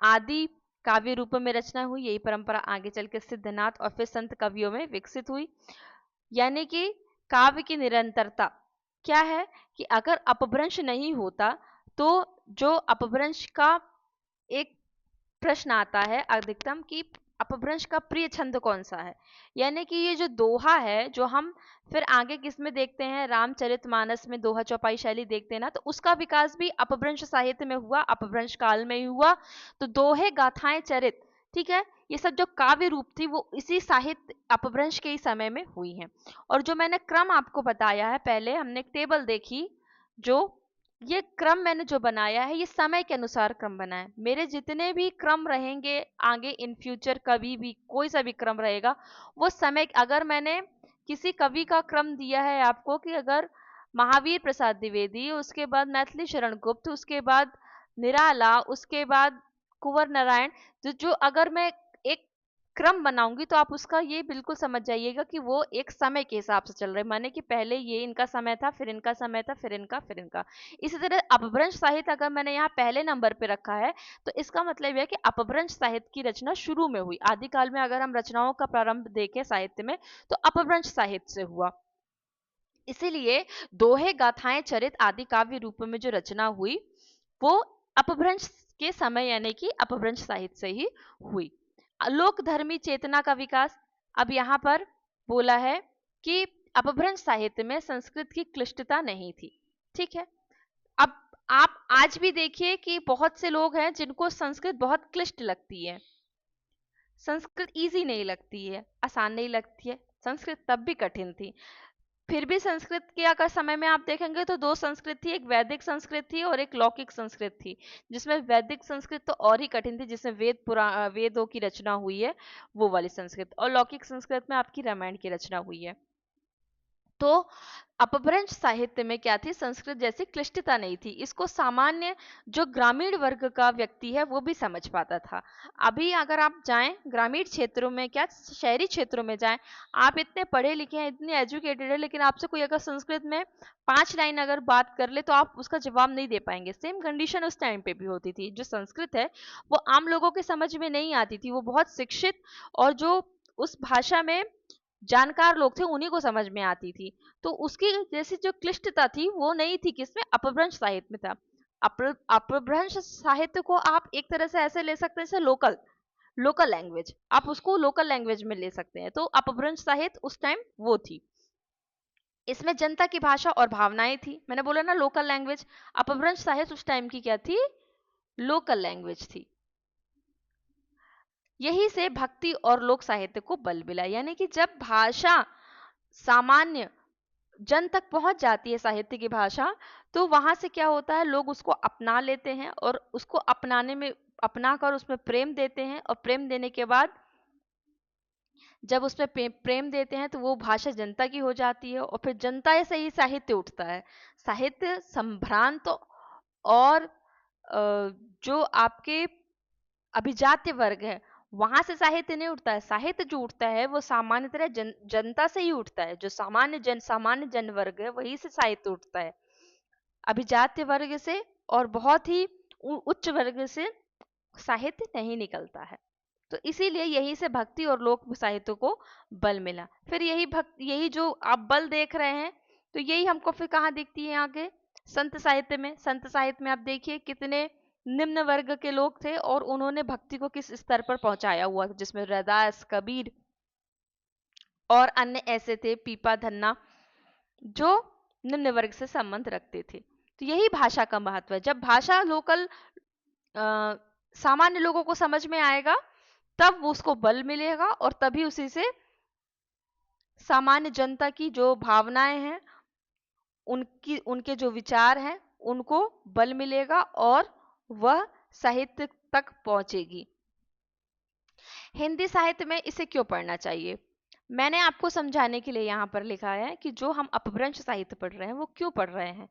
आदि काव्य रूप में रचना हुई। यही परंपरा आगे चल के सिद्धनाथ और फिर संत कवियों में विकसित हुई। यानी कि काव्य की निरंतरता क्या है? कि अगर अपभ्रंश नहीं होता तो जो अपभ्रंश का एक प्रश्न आता है अधिकतम कि अपभ्रंश का प्रिय छंद कौन सा है, यानी कि ये जो दोहा है, जो हम फिर आगे किस में देखते हैं, रामचरितमानस में दोहा चौपाई शैली देखते हैं ना, तो उसका विकास भी अपभ्रंश साहित्य में हुआ, अपभ्रंश काल में ही हुआ। तो दोहे, गाथाएं, चरित, ठीक है, ये सब जो काव्य रूप थी वो इसी साहित्य अपभ्रंश के ही समय में हुई है। और जो मैंने क्रम आपको बताया है, पहले हमने एक टेबल देखी, जो ये क्रम मैंने जो बनाया है, ये समय के अनुसार क्रम बना है। मेरे जितने भी क्रम रहेंगे आगे इन फ्यूचर, कभी भी कोई सा भी क्रम रहेगा, वो समय, अगर मैंने किसी कवि का क्रम दिया है आपको कि अगर महावीर प्रसाद द्विवेदी, उसके बाद मैथिली शरण गुप्त, उसके बाद निराला, उसके बाद कुंवर नारायण, जो अगर मैं एक क्रम बनाऊंगी तो आप उसका ये बिल्कुल समझ जाइएगा कि वो एक समय के हिसाब से चल रहे हैं, माने कि पहले ये इनका समय था, फिर इनका समय था, फिर इनका, फिर इनका। इसी तरह अपभ्रंश साहित्य अगर मैंने यहाँ पहले नंबर पे रखा है, तो इसका मतलब यह है कि अपभ्रंश साहित्य की रचना शुरू में हुई। आदिकाल में अगर हम रचनाओं का प्रारंभ देखें साहित्य में, तो अपभ्रंश साहित्य से हुआ। इसीलिए दोहे, गाथाएं, चरित आदि काव्य रूप में जो रचना हुई वो अपभ्रंश के समय, यानी कि अपभ्रंश साहित्य से ही हुई। लोक धर्मी चेतना का विकास, अब यहाँ पर बोला है कि अपभ्रंश साहित्य में संस्कृत की क्लिष्टता नहीं थी। ठीक है, अब आप आज भी देखिए कि बहुत से लोग हैं जिनको संस्कृत बहुत क्लिष्ट लगती है। संस्कृत इजी नहीं लगती है, आसान नहीं लगती है, संस्कृत तब भी कठिन थी। फिर भी संस्कृत के अगर समय में आप देखेंगे तो दो संस्कृत थी, एक वैदिक संस्कृत थी और एक लौकिक संस्कृत थी, जिसमें वैदिक संस्कृत तो और ही कठिन थी, जिसमें वेदों की रचना हुई है, वो वाली संस्कृत, और लौकिक संस्कृत में आपकी रामायण की रचना हुई है। तो अपभ्रंश साहित्य में क्या थी, संस्कृत जैसी क्लिष्टता नहीं थी। इसको सामान्य जो ग्रामीण वर्ग का व्यक्ति है वो भी समझ पाता था। अभी अगर आप जाएं ग्रामीण क्षेत्रों में, क्या शहरी क्षेत्रों में जाएं, आप इतने पढ़े लिखे हैं, इतने एजुकेटेड है, लेकिन आपसे कोई अगर संस्कृत में 5 लाइन अगर बात कर ले तो आप उसका जवाब नहीं दे पाएंगे। सेम कंडीशन उस टाइम पे भी होती थी। जो संस्कृत है वो आम लोगों के समझ में नहीं आती थी, वो बहुत शिक्षित और जो उस भाषा में जानकार लोग थे उन्हीं को समझ में आती थी। तो उसकी जैसी जो क्लिष्टता थी वो नहीं थी किसमें, अपभ्रंश साहित्य में था। अपभ्रंश साहित्य को आप एक तरह से ऐसे ले सकते हैं जैसे लोकल लोकल लैंग्वेज, आप उसको लोकल लैंग्वेज में ले सकते हैं। तो अपभ्रंश साहित्य उस टाइम वो थी। इसमें जनता की भाषा और भावनाएं थी। मैंने बोला ना लोकल लैंग्वेज, अपभ्रंश साहित्य उस टाइम की क्या थी, लोकल लैंग्वेज थी। यही से भक्ति और लोक साहित्य को बल मिला। यानी कि जब भाषा सामान्य जन तक पहुंच जाती है, साहित्य की भाषा, तो वहां से क्या होता है, लोग उसको अपना लेते हैं और उसको अपनाने में अपना कर उसमें प्रेम देते हैं। और प्रेम देने के बाद जब उसमें प्रेम देते हैं तो वो भाषा जनता की हो जाती है और फिर जनता से ही साहित्य उठता है। साहित्य संभ्रांत और जो आपके अभिजात्य वर्ग है वहां से साहित्य नहीं उठता है। साहित्य जो उठता है वो सामान्यतः जनता से ही उठता है। जो सामान्य जन वर्ग है वही से साहित्य उठता है, अभिजात्य वर्ग से और बहुत ही उच्च वर्ग से साहित्य नहीं निकलता है। तो इसीलिए यही से भक्ति और लोक साहित्य को बल मिला। फिर यही जो आप बल देख रहे हैं तो यही हमको फिर कहाँ दिखती है आगे, संत साहित्य में। संत साहित्य में आप देखिए कितने निम्न वर्ग के लोग थे और उन्होंने भक्ति को किस स्तर पर पहुंचाया हुआ, जिसमें रैदास, कबीर और अन्य ऐसे थे, पीपा, धन्ना, जो निम्न वर्ग से संबंध रखते थे। तो यही भाषा का महत्व है। जब भाषा लोकल सामान्य लोगों को समझ में आएगा तब उसको बल मिलेगा और तभी उसी से सामान्य जनता की जो भावनाएं हैं, उनके जो विचार हैं उनको बल मिलेगा और वह साहित्य तक पहुंचेगी। हिंदी साहित्य में इसे क्यों पढ़ना चाहिए, मैंने आपको समझाने के लिए यहाँ पर लिखा है कि जो हम अपभ्रंश साहित्य पढ़ रहे हैं वो क्यों पढ़ रहे हैं,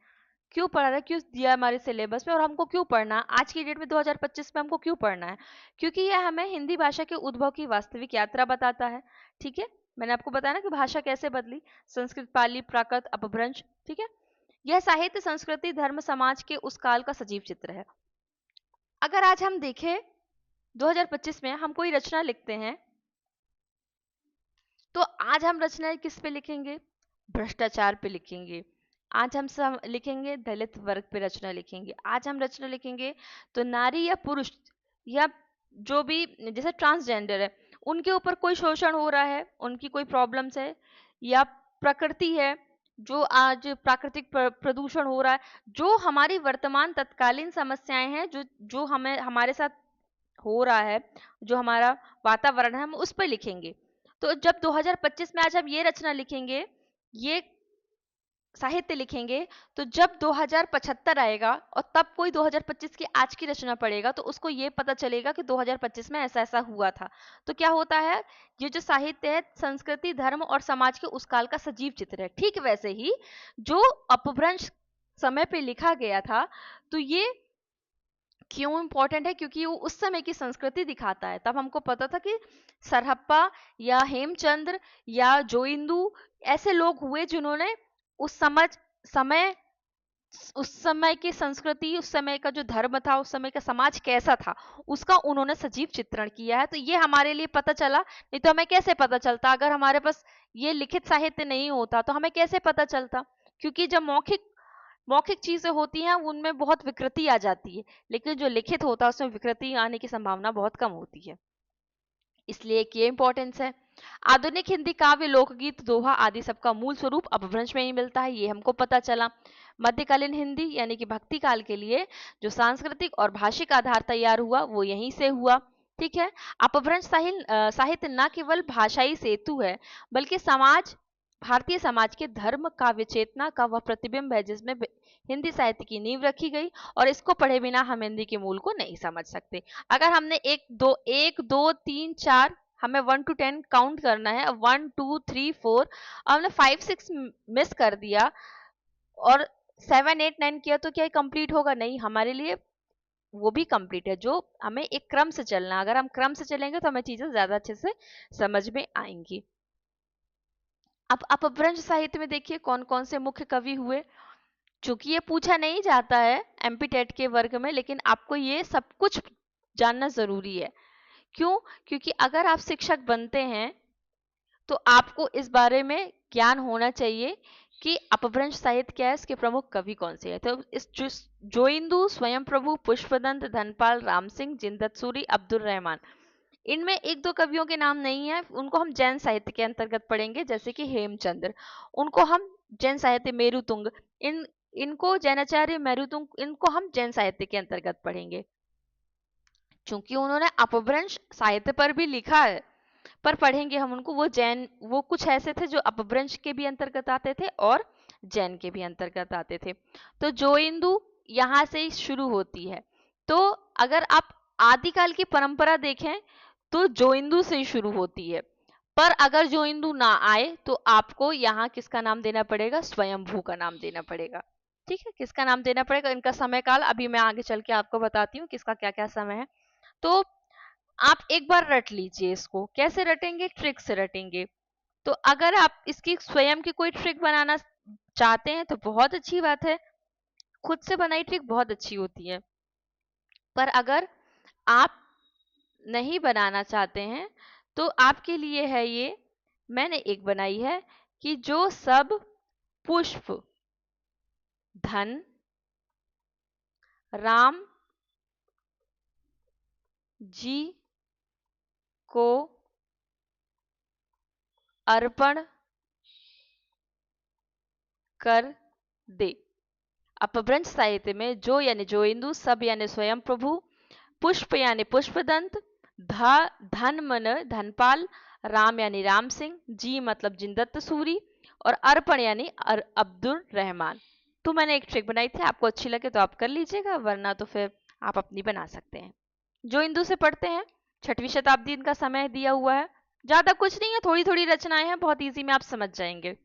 क्यों पढ़ रहे हैं, क्यों दिया हमारे सिलेबस में और हमको क्यों पढ़ना है आज की डेट में 2025 में हमको क्यों पढ़ना है। क्योंकि यह हमें हिंदी भाषा के उद्भव की वास्तविक यात्रा बताता है। ठीक है, मैंने आपको बताया ना कि भाषा कैसे बदली, संस्कृत, पाली, प्राकृत, अपभ्रंश। ठीक है, यह साहित्य, संस्कृति, धर्म, समाज के उस काल का सजीव चित्र है। अगर आज हम देखें 2025 में हम कोई रचना लिखते हैं तो आज हम रचना किस पे लिखेंगे, भ्रष्टाचार पे लिखेंगे। आज हम सब लिखेंगे दलित वर्ग पे रचना लिखेंगे। आज हम रचना लिखेंगे तो नारी या पुरुष या जो भी जैसे ट्रांसजेंडर है उनके ऊपर कोई शोषण हो रहा है, उनकी कोई प्रॉब्लम्स है, या प्रकृति है जो आज प्राकृतिक प्रदूषण हो रहा है, जो हमारी वर्तमान तत्कालीन समस्याएं हैं, जो जो हमें हमारे साथ हो रहा है, जो हमारा वातावरण है, हम उस पर लिखेंगे। तो जब 2025 में आज हम ये रचना लिखेंगे, ये साहित्य लिखेंगे, तो जब 2075 आएगा और तब कोई 2025 की आज की रचना पढ़ेगा तो उसको ये पता चलेगा कि 2025 में ऐसा ऐसा हुआ था। तो क्या होता है, ये जो साहित्य है संस्कृति, धर्म और समाज के उस काल का सजीव चित्र है। ठीक वैसे ही जो अपभ्रंश समय पे लिखा गया था, तो ये क्यों इंपॉर्टेंट है, क्योंकि वो उस समय की संस्कृति दिखाता है। तब हमको पता था कि सरहप्पा या हेमचंद्र या जोइंदू ऐसे लोग हुए जिन्होंने समय उस समय की संस्कृति, उस समय का जो धर्म था, उस समय का समाज कैसा था, उसका उन्होंने सजीव चित्रण किया है। तो ये हमारे लिए पता चला, नहीं तो हमें कैसे पता चलता, अगर हमारे पास ये लिखित साहित्य नहीं होता तो हमें कैसे पता चलता। क्योंकि जब मौखिक चीजें होती हैं उनमें बहुत विकृति आ जाती है, लेकिन जो लिखित होता है उसमें विकृति आने की संभावना बहुत कम होती है। इसलिए ये इंपॉर्टेंस है। आधुनिक हिंदी काव्य, लोकगीत, दोहा आदि सबका मूल स्वरूप अपभ्रंश में ही मिलता है, ये हमको पता चला। मध्यकालीन हिंदी यानी कि भक्ति काल के लिए जो सांस्कृतिक और भाषिक आधार तैयार हुआ वो यहीं से हुआ। ठीक है, अपभ्रंश साहित्य न केवल भाषाई सेतु है बल्कि भारतीय समाज के धर्म काव्य चेतना का वह प्रतिबिंब है जिसमें हिंदी साहित्य की नींव रखी गई, और इसको पढ़े बिना हम हिंदी के मूल को नहीं समझ सकते। अगर हमने एक दो तीन चार हमें 1 to 10 काउंट करना है। 1 2 3 4, हमने 5 6 मिस कर दिया और 7 8 9 किया तो क्या कंप्लीट होगा? नहीं, हमारे लिए वो भी कंप्लीट है। जो हमें एक क्रम से चलना, अगर हम क्रम से चलेंगे तो हमें चीजें ज्यादा अच्छे से समझ में आएंगी। अब अपभ्रंश साहित्य में देखिए कौन कौन से मुख्य कवि हुए। चूंकि ये पूछा नहीं जाता है एमपी टेट के वर्ग में, लेकिन आपको ये सब कुछ जानना जरूरी है। क्यों? क्योंकि अगर आप शिक्षक बनते हैं तो आपको इस बारे में ज्ञान होना चाहिए कि अपभ्रंश साहित्य क्या है, इसके प्रमुख कवि कौन से हैं। तो इस जोइंदू, स्वयं प्रभु, पुष्पदंत, धनपाल, राम सिंह, जिनदत सूरी, अब्दुल रहमान, इनमें एक दो कवियों के नाम नहीं है, उनको हम जैन साहित्य के अंतर्गत पढ़ेंगे, जैसे कि हेमचंद्र, उनको हम जैन साहित्य, मेरुतुंग, इनको जैनाचार्य मेरुतुंग, इनको हम जैन साहित्य के अंतर्गत पढ़ेंगे। चूंकि उन्होंने अपभ्रंश साहित्य पर भी लिखा है, पर पढ़ेंगे हम उनको। वो कुछ ऐसे थे जो अपभ्रंश के भी अंतर्गत आते थे और जैन के भी अंतर्गत आते थे। तो जोइंदू यहाँ से ही शुरू होती है। तो अगर आप आदिकाल की परंपरा देखें तो जोइंदू से ही शुरू होती है, पर अगर जोइंदू ना आए तो आपको यहाँ किसका नाम देना पड़ेगा? स्वयंभू का नाम देना पड़ेगा। ठीक है, किसका नाम देना पड़ेगा? इनका समय काल अभी मैं आगे चल के आपको बताती हूँ किसका क्या क्या समय है। तो आप एक बार रट लीजिए इसको। कैसे रटेंगे? ट्रिक से रटेंगे। तो अगर आप इसकी स्वयं की कोई ट्रिक बनाना चाहते हैं तो बहुत अच्छी बात है, खुद से बनाई ट्रिक बहुत अच्छी होती है। पर अगर आप नहीं बनाना चाहते हैं तो आपके लिए है ये, मैंने एक बनाई है कि जो सब पुष्प धन राम जी को अर्पण कर दे। अपभ्रंश साहित्य में जो यानी जोइंदू, सब यानी स्वयं प्रभु, पुष्प यानी पुष्पदंत, धन मन धनपाल, राम यानी राम सिंह, जी मतलब जिनदत्त सूरी और अर्पण यानी अब्दुल रहमान। तो मैंने एक ट्रिक बनाई थी, आपको अच्छी लगे तो आप कर लीजिएगा, वरना तो फिर आप अपनी बना सकते हैं। जोइंदू से पढ़ते हैं। 6वीं शताब्दी इनका समय दिया हुआ है। ज्यादा कुछ नहीं है, थोड़ी थोड़ी रचनाएं हैं, बहुत इजी में आप समझ जाएंगे।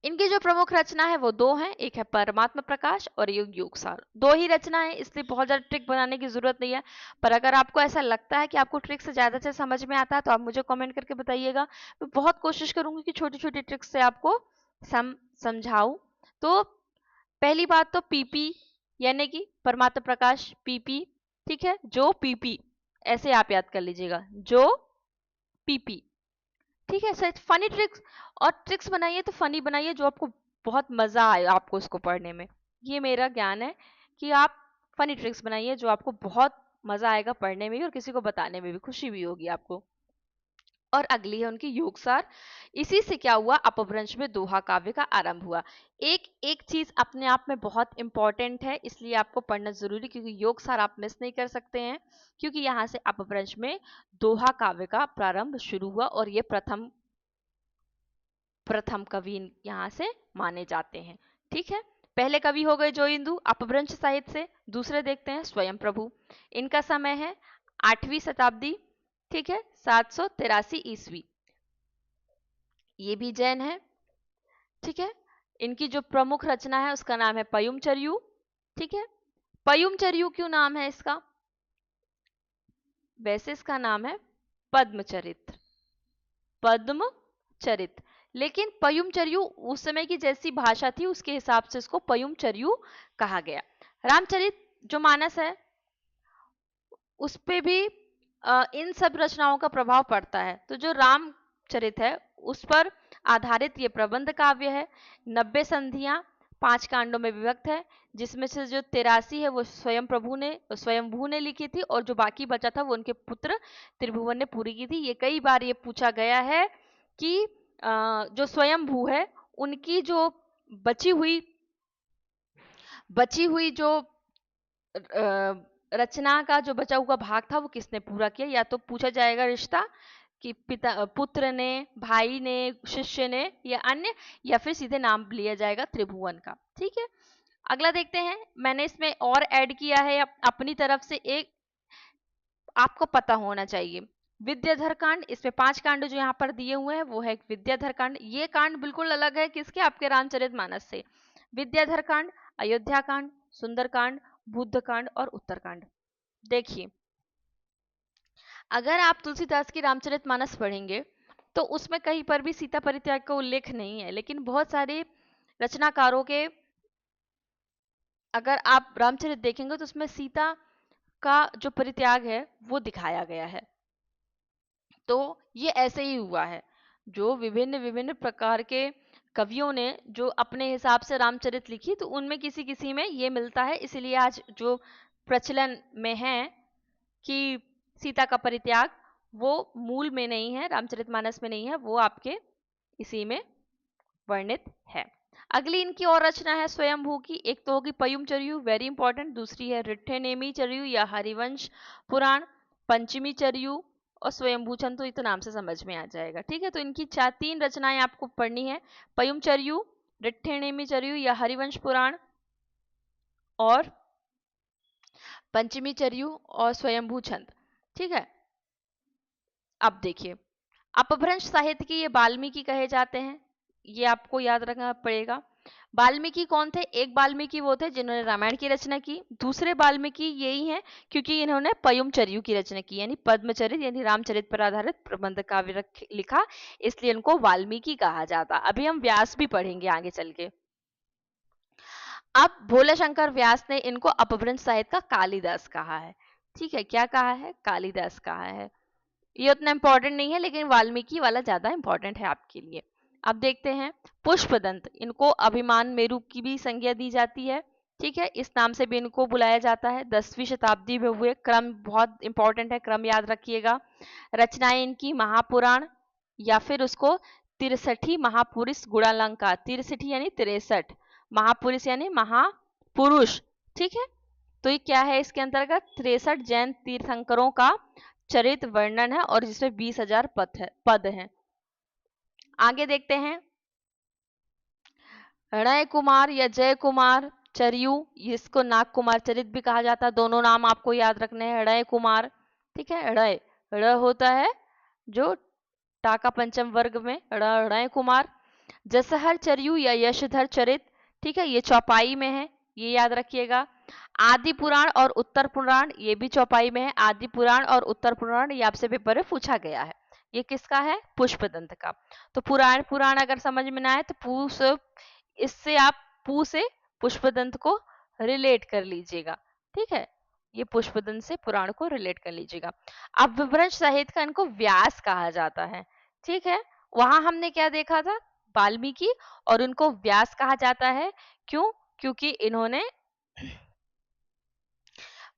इनकी जो प्रमुख रचना है वो दो हैं, एक है परमात्मा प्रकाश और एक योगसार। दो ही रचना है, इसलिए बहुत ज्यादा ट्रिक बनाने की जरूरत नहीं है। पर अगर आपको ऐसा लगता है कि आपको ट्रिक से ज्यादा से समझ में आता है तो आप मुझे कमेंट करके बताइएगा। मैं बहुत कोशिश करूंगी कि छोटी छोटी ट्रिक्स से आपको समझाऊं। तो पहली बात तो पीपी यानी कि परमात्मा प्रकाश पीपी। ठीक है, जो पीपी ऐसे आप याद कर लीजिएगा, जो पीपी। ठीक है सर, फनी ट्रिक्स और ट्रिक्स बनाइए तो फनी बनाइए, जो आपको बहुत मजा आए आपको उसको पढ़ने में। ये मेरा ज्ञान है कि आप फनी ट्रिक्स बनाइए जो आपको बहुत मजा आएगा पढ़ने में भी और किसी को बताने में भी खुशी भी होगी आपको। और अगली है उनकी योगसार। इसी से क्या हुआ? अपभ्रंश में दोहा काव्य का आरंभ हुआ। एक एक चीज अपने आप में बहुत इंपॉर्टेंट है, इसलिए आपको पढ़ना जरूरी, क्योंकि योगसार आप मिस नहीं कर सकते हैं, क्योंकि यहाँ से अपभ्रंश में दोहा काव्य का प्रारंभ शुरू हुआ और ये प्रथम कवि यहाँ से माने जाते हैं। ठीक है, पहले कवि हो गए जोइंदू अपभ्रंश साहित्य से। दूसरे देखते हैं स्वयं प्रभु। इनका समय है 8वीं शताब्दी। ठीक है, 783 ईस्वी। ये भी जैन है। ठीक है, इनकी जो प्रमुख रचना है उसका नाम है पयुमचर्यू। ठीक है, पयुमचर्यू क्यों नाम है इसका? वैसे इसका नाम है पद्मचरित्र। पद्मचरित्र, लेकिन पयुमचर्यू उस समय की जैसी भाषा थी उसके हिसाब से इसको पयुमचर्यू कहा गया। रामचरित जो मानस है उस पे भी इन सब रचनाओं का प्रभाव पड़ता है। तो जो रामचरित है उस पर आधारित ये प्रबंध काव्य है। 90 संधियां 5 कांडों में विभक्त है, जिसमें से जो 83 है वो स्वयंभू ने लिखी थी और जो बाकी बचा था वो उनके पुत्र त्रिभुवन ने पूरी की थी। ये कई बार ये पूछा गया है कि जो स्वयंभू है उनकी जो बची हुई जो रचना का जो बचा हुआ भाग था वो किसने पूरा किया? या तो पूछा जाएगा रिश्ता कि पिता पुत्र ने, भाई ने, शिष्य ने या अन्य, या फिर सीधे नाम लिया जाएगा त्रिभुवन का। ठीक है, अगला देखते हैं। मैंने इसमें और ऐड किया है अपनी तरफ से, एक आपको पता होना चाहिए। विद्याधर कांड, इसमें 5 कांड जो यहाँ पर दिए हुए हैं वो है विद्याधर कांड। ये कांड बिल्कुल अलग है किसके, आपके रामचरितमानस से। विद्याधर कांड, अयोध्या कांड, सुंदर कांड, बुद्ध कांड और उत्तर कांड। देखिए, अगर आप तुलसीदास की रामचरितमानस पढ़ेंगे तो उसमें कहीं पर भी सीता परित्याग का उल्लेख नहीं है, लेकिन बहुत सारे रचनाकारों के अगर आप रामचरित देखेंगे तो उसमें सीता का जो परित्याग है वो दिखाया गया है। तो ये ऐसे ही हुआ है, जो विभिन्न विभिन्न प्रकार के कवियों ने जो अपने हिसाब से रामचरित लिखी, तो उनमें किसी किसी में ये मिलता है, इसीलिए आज जो प्रचलन में है कि सीता का परित्याग वो मूल में नहीं है, रामचरितमानस में नहीं है, वो आपके इसी में वर्णित है। अगली इनकी और रचना है स्वयंभू की। एक तो होगी पयुम चरियु, वेरी इंपॉर्टेंट। दूसरी है रिट्ठेनेमी चरियु या हरिवंश पुराण, पंचमी चरियु और स्वयंभू छंद, तो ये तो नाम से समझ में आ जाएगा। ठीक है, तो इनकी 3 रचनाएं आपको पढ़नी है, पयुम चरियु, रिट्ठेनेमी चरियु या हरिवंश पुराण और पंचमी चरियु और स्वयंभू छंद। ठीक है, अब देखिए, अपभ्रंश साहित्य के ये वाल्मीकि कहे जाते हैं, ये आपको याद रखना पड़ेगा। वाल्मीकि कौन थे? एक वाल्मीकि वो थे जिन्होंने रामायण की रचना की, दूसरे वाल्मीकि यही हैं क्योंकि इन्होंने पयुम चरियु की रचना की, यानी पद्मचरित यानी रामचरित पर आधारित प्रबंध काव्य लिखा, इसलिए इनको वाल्मीकि कहा जाता। अभी हम व्यास भी पढ़ेंगे आगे चल के। अब भोले शंकर व्यास ने इनको अपभ्रंश साहित्य का कालिदास कहा है। ठीक है, क्या कहा है? कालिदास कहा है। ये उतना इंपॉर्टेंट नहीं है, लेकिन वाल्मीकि वाला ज्यादा इंपॉर्टेंट है आपके लिए। अब देखते हैं पुष्पदंत, इनको अभिमान मेरु की भी संज्ञा दी जाती है। ठीक है, इस नाम से भी इनको बुलाया जाता है। 10वीं शताब्दी में हुए, क्रम बहुत इंपॉर्टेंट है, क्रम याद रखिएगा। रचनाएं इनकी महापुराण या फिर उसको 63 महापुरुष गुणालंकार, 63 यानी 63, महापुरुष यानी महापुरुष। ठीक है, तो ये क्या है? इसके अंतर्गत 63 जैन तीर्थंकरों का चरित वर्णन है और जिसमें 20,000 पद हैं। आगे देखते हैं, रणय कुमार या जय कुमार चरियु, इसको नाग कुमार चरित भी कहा जाता है। दोनों नाम आपको याद रखने हैं, रणय कुमार। ठीक है, रणय, ण होता है जो टाका पंचम वर्ग में, रणय कुमार। जसहर चरियु या यशधर चरित, ठीक है, ये चौपाई में है, ये याद रखिएगा। आदि पुराण और उत्तर पुराण, ये भी चौपाई में है। आदि पुराण और उत्तर पुराण ये आपसे पेपर में पूछा गया है। ये किसका है? पुष्पदंत का। तो पुराण अगर समझ में ना आए तो इससे आप पू से पुष्पदंत को रिलेट कर लीजिएगा। ठीक है, ये पुष्पदंत से पुराण को रिलेट कर लीजिएगा। अब विभ्रंश साहित्य का इनको व्यास कहा जाता है। ठीक है, वहां हमने क्या देखा था? वाल्मीकि, और उनको व्यास कहा जाता है। क्यों? क्योंकि इन्होंने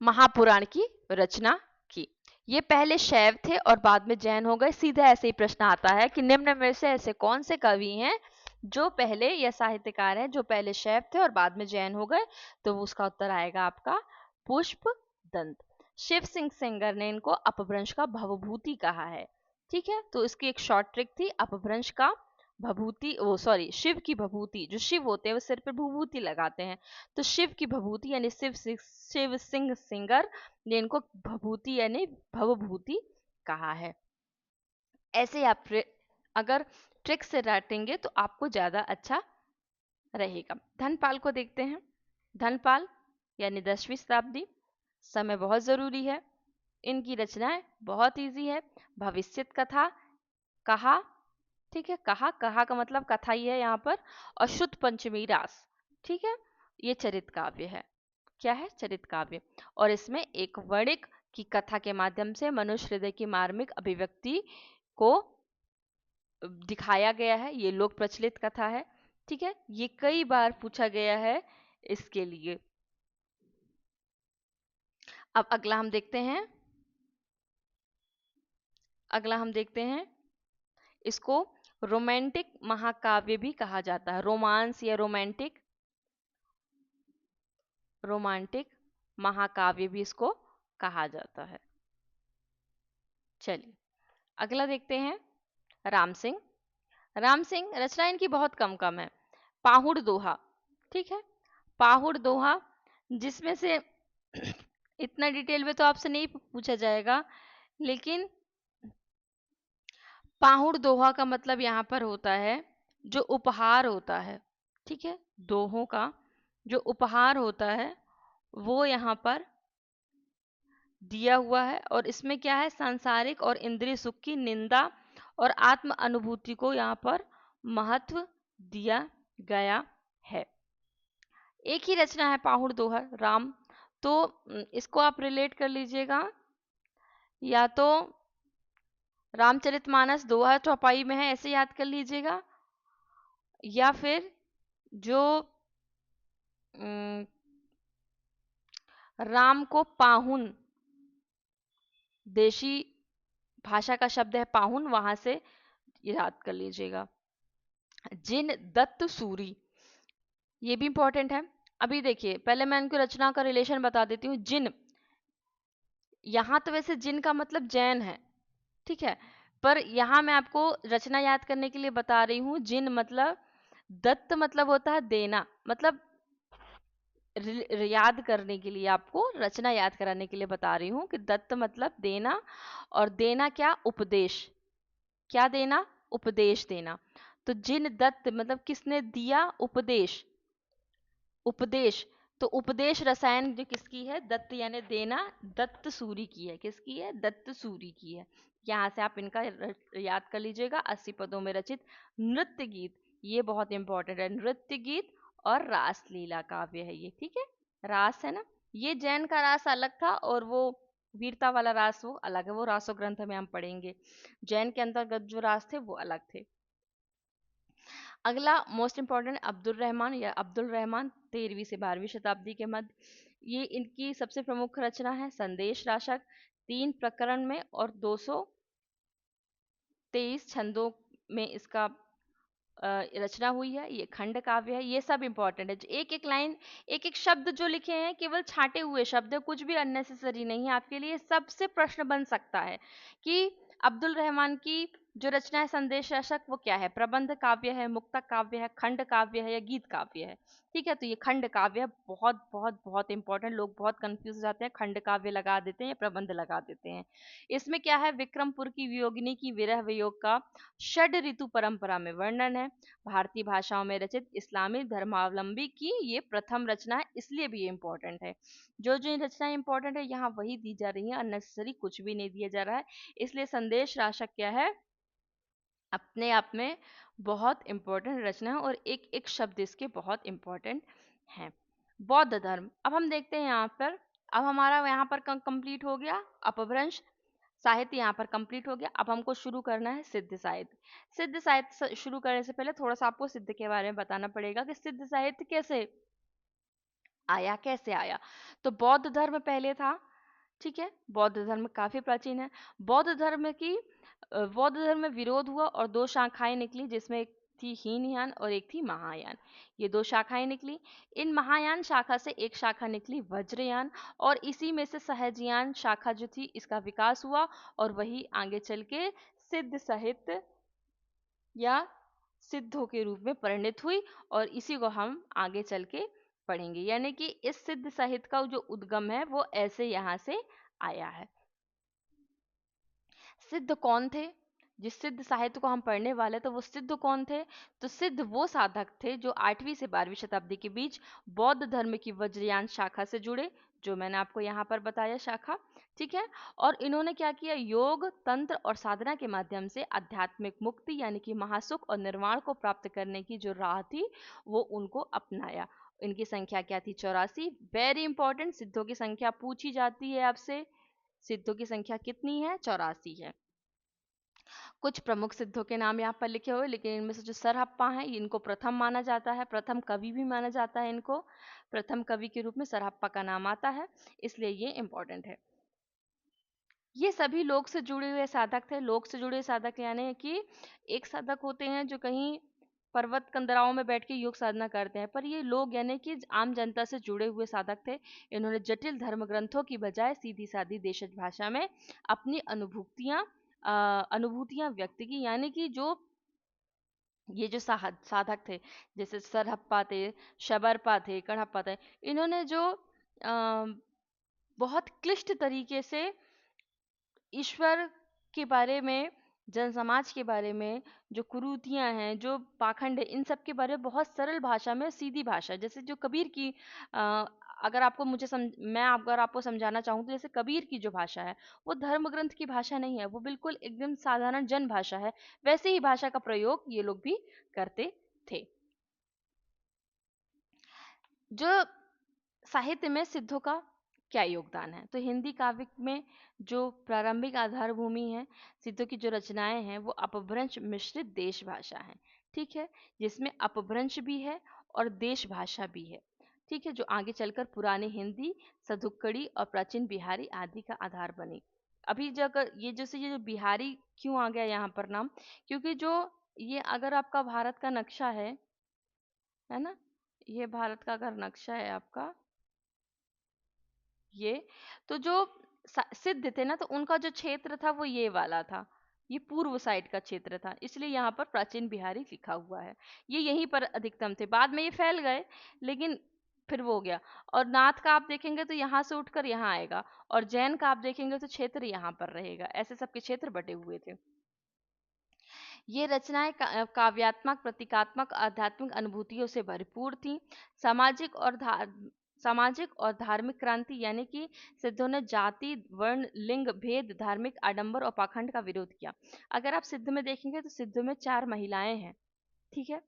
महापुराण की रचना की। ये पहले शैव थे और बाद में जैन हो गए। सीधा ऐसे ही प्रश्न आता है कि निम्न में से ऐसे कौन से कवि हैं जो पहले, या साहित्यकार हैं जो पहले शैव थे और बाद में जैन हो गए? तो उसका उत्तर आएगा आपका पुष्पदंत। शिव सिंह सेंगर ने इनको अपभ्रंश का भवभूति कहा है। ठीक है, तो इसकी एक शॉर्ट ट्रिक थी, अपभ्रंश का भभूति, वो सॉरी, शिव की भभूति, जो शिव होते हैं वो सिर पर भभूति लगाते हैं, तो शिव की भभूति यानी शिव सिंह सिंगर ने इनको भभूति यानी भवभूति कहा है। ऐसे आप अगर ट्रिक से रटेंगे तो आपको ज्यादा अच्छा रहेगा। धनपाल को देखते हैं। धनपाल यानी 10वीं शताब्दी, समय बहुत जरूरी है। इनकी रचनाएं बहुत इजी है। भविष्यत कथा, कहा, ठीक है, कहा, कहा का मतलब कथा ही है यहाँ पर, और शुद्ध पंचमी रास। ठीक है, ये चरित काव्य है। क्या है? चरित काव्य। और इसमें एक वर्णिक की कथा के माध्यम से मनुष्य हृदय की मार्मिक अभिव्यक्ति को दिखाया गया है। ये लोक प्रचलित कथा है। ठीक है, ये कई बार पूछा गया है इसके लिए। अब अगला हम देखते हैं, इसको रोमांटिक महाकाव्य भी कहा जाता है। रोमांस या रोमांटिक महाकाव्य भी इसको कहा जाता है। चलिए अगला देखते हैं, राम सिंह। राम सिंह रचना इनकी बहुत कम है। पाहुड़ दोहा, ठीक है, पाहुड़ दोहा, जिसमें से इतना डिटेल में तो आपसे नहीं पूछा जाएगा, लेकिन पाहुड़ दोहा का मतलब यहाँ पर होता है जो उपहार होता है, ठीक है। दोहों का जो उपहार होता है वो यहाँ पर दिया हुआ है, और इसमें क्या है, सांसारिक और इंद्रिय सुख की निंदा और आत्म अनुभूति को यहाँ पर महत्व दिया गया है। एक ही रचना है पाहुड़ दोहा, राम। तो इसको आप रिलेट कर लीजिएगा, या तो रामचरितमानस दोहा चौपाई में है ऐसे याद कर लीजिएगा, या फिर जो अम, राम को पाहुन, देशी भाषा का शब्द है पाहुन, वहां से याद कर लीजिएगा। जिन दत्त सूरी, ये भी इंपॉर्टेंट है। अभी देखिए, पहले मैं इनको रचना का रिलेशन बता देती हूँ। जिन, यहाँ तो वैसे जिन का मतलब जैन है, ठीक है, पर यहाँ मैं आपको रचना याद करने के लिए बता रही हूँ। जिन मतलब, दत्त मतलब होता है देना, मतलब याद करने के लिए, आपको रचना याद कराने के लिए बता रही हूँ कि दत्त मतलब देना, और देना क्या, उपदेश। क्या देना, उपदेश देना। तो जिन दत्त मतलब किसने दिया, उपदेश। उपदेश, तो उपदेश रसायन जो किसकी है, दत्त यानी देना, दत्त सूरी की है। किसकी है, दत्त सूरी की है। यहाँ से आप इनका याद कर लीजिएगा। 80 पदों में रचित नृत्य गीत, ये बहुत इंपॉर्टेंट है। नृत्य गीत और रास लीला काव्य है ये, ठीक है। रास है ना, ये जैन का रास अलग था, और वो वीरता वाला रास वो अलग है, वो रासो ग्रंथ में हम पढ़ेंगे। जैन के अंतर्गत जो रास थे वो अलग थे। अगला मोस्ट इंपॉर्टेंट, अब्दुल रहमान या अब्दुल रहमान, 13वीं से 12वीं शताब्दी के मध्य। ये इनकी सबसे प्रमुख रचना है। संदेश राशक, 3 प्रकरण में और 223 छंदों में इसका रचना हुई है। ये खंड काव्य है। ये सब इंपॉर्टेंट है। एक एक लाइन, एक एक शब्द जो लिखे हैं केवल छांटे हुए शब्द है, कुछ भी अननेसेसरी नहीं है। आपके लिए सबसे प्रश्न बन सकता है कि अब्दुल रहमान की जो रचना है संदेश राशक, वो क्या है, प्रबंध काव्य है, मुक्तक काव्य है, खंड काव्य है, या गीत काव्य है। ठीक है, तो ये खंड काव्य है। बहुत बहुत बहुत इंपॉर्टेंट, लोग बहुत कंफ्यूज हो जाते हैं, खंड काव्य लगा देते हैं या प्रबंध लगा देते हैं। इसमें क्या है, विक्रमपुर की वियोगिनी की विरह वियोग का षड ऋतु परंपरा में वर्णन है। भारतीय भाषाओं में रचित इस्लामी धर्मावलंबी की ये प्रथम रचना है, इसलिए भी ये इंपॉर्टेंट है। जो जो रचनाएं इंपॉर्टेंट है यहाँ वही दी जा रही है, अननेसेसरी कुछ भी नहीं दिया जा रहा है। इसलिए संदेश राशक क्या है, अपने आप में बहुत इंपॉर्टेंट रचना है, और एक एक शब्द इसके बहुत इंपॉर्टेंट हैं। बौद्ध धर्म, अब हम देखते हैं यहाँ पर। अब हमारा यहाँ पर कंप्लीट हो गया अपभ्रंश साहित्य, यहाँ पर कंप्लीट हो गया। अब हमको शुरू करना है सिद्ध साहित्य। सिद्ध साहित्य शुरू करने से पहले थोड़ा सा आपको सिद्ध के बारे में बताना पड़ेगा कि सिद्ध साहित्य कैसे आया, कैसे आया। तो बौद्ध धर्म पहले था, ठीक है। बौद्ध धर्म काफी प्राचीन है। बौद्ध धर्म में विरोध हुआ और 2 शाखाएं निकली, जिसमें एक थी हीनयान और एक थी महायान। ये 2 शाखाएं निकली। इन महायान शाखा से एक शाखा निकली वज्रयान, और इसी में से सहजयान शाखा जो थी इसका विकास हुआ, और वही आगे चल के सिद्ध साहित्य या सिद्धों के रूप में परिणित हुई, और इसी को हम आगे चल के पढ़ेंगे। यानी कि इस सिद्ध साहित्य का जो उद्गम है वो ऐसे यहाँ से आया है। सिद्ध कौन थे, जिस सिद्ध साहित्य को हम पढ़ने वाले, तो वो सिद्ध कौन थे, तो सिद्ध वो साधक थे जो 8वीं से 12वीं शताब्दी के बीच बौद्ध धर्म की वज्रयान शाखा से जुड़े, जो मैंने आपको यहाँ पर बताया शाखा, ठीक है। और इन्होंने क्या किया, योग, तंत्र और साधना के माध्यम से आध्यात्मिक मुक्ति यानी कि महासुख और निर्वाण को प्राप्त करने की जो राह थी वो उनको अपनाया। इनकी संख्या क्या थी, 84। वेरी इंपॉर्टेंट, सिद्धों की संख्या पूछी जाती है आपसे। सिद्धों की संख्या कितनी है, 84 है। कुछ प्रमुख सिद्धों के नाम यहाँ पर लिखे हुए, लेकिन इनमें से जो सरहप्पा हैं इनको प्रथम माना जाता है, प्रथम कवि भी माना जाता है इनको। प्रथम कवि के रूप में सरहप्पा का नाम आता है, इसलिए ये इंपॉर्टेंट है। ये सभी लोक से जुड़े हुए साधक थे। लोक से जुड़े साधक यानी कि एक साधक होते हैं जो कहीं पर्वत कंदराओं में बैठ के योग साधना करते हैं, पर ये लोग यानी कि आम जनता से जुड़े हुए साधक थे। इन्होंने जटिल धर्म ग्रंथों की बजाय सीधी सादी देशज भाषा में अपनी अनुभूतियां व्यक्त की। यानी कि जो ये जो साधक थे, जैसे सरहप्पा थे, शबरपा थे, कड़हप्पा थे, इन्होंने जो बहुत क्लिष्ट तरीके से ईश्वर के बारे में जन समाज के बारे में, जो कुरीतियाँ हैं, जो पाखंड है, इन सब के बारे में बहुत सरल भाषा में, सीधी भाषा, जैसे जो कबीर की अगर आपको मुझे मैं अगर आपको समझाना चाहूँ तो जैसे कबीर की जो भाषा है, वो धर्म ग्रंथ की भाषा नहीं है, वो बिल्कुल एकदम साधारण जन भाषा है। वैसे ही भाषा का प्रयोग ये लोग भी करते थे। जो साहित्य में सिद्धों का क्या योगदान है, तो हिंदी काव्य में जो प्रारंभिक आधार भूमि है, सिद्धों की जो रचनाएं हैं वो अपभ्रंश मिश्रित देश भाषा है। ठीक है, जिसमें अपभ्रंश भी है और देश भाषा भी है। ठीक है, जो आगे चलकर पुरानी हिंदी, सधुक्कड़ी और प्राचीन बिहारी आदि का आधार बनी। अभी जो अगर ये जो बिहारी क्यों आ गया यहाँ पर नाम, क्योंकि जो ये अगर आपका भारत का नक्शा है ना, ये भारत का अगर नक्शा है आपका, ये तो जो सिद्ध थे ना, तो उनका जो क्षेत्र था वो ये वाला था, ये पूर्व साइड का क्षेत्र था, इसलिए यहाँ पर प्राचीन बिहारी लिखा हुआ है। ये यहीं पर अधिकतम थे, बाद में ये फैल गए, लेकिन फिर वो हो गया। और नाथ का आप देखेंगे तो यहाँ से उठकर यहाँ आएगा, और जैन का आप देखेंगे तो क्षेत्र यहाँ पर रहेगा, ऐसे सबके क्षेत्र बटे हुए थे। ये रचनाएं काव्यात्मक, प्रतीकात्मक, आध्यात्मिक अनुभूतियों से भरपूर थीं। सामाजिक और सामाजिक और धार्मिक क्रांति, यानी कि सिद्धों ने जाति, वर्ण, लिंग भेद, धार्मिक आडंबर और पाखंड का विरोध किया। अगर आप सिद्ध में देखेंगे तो सिद्धों में 4 महिलाएं हैं। ठीक है,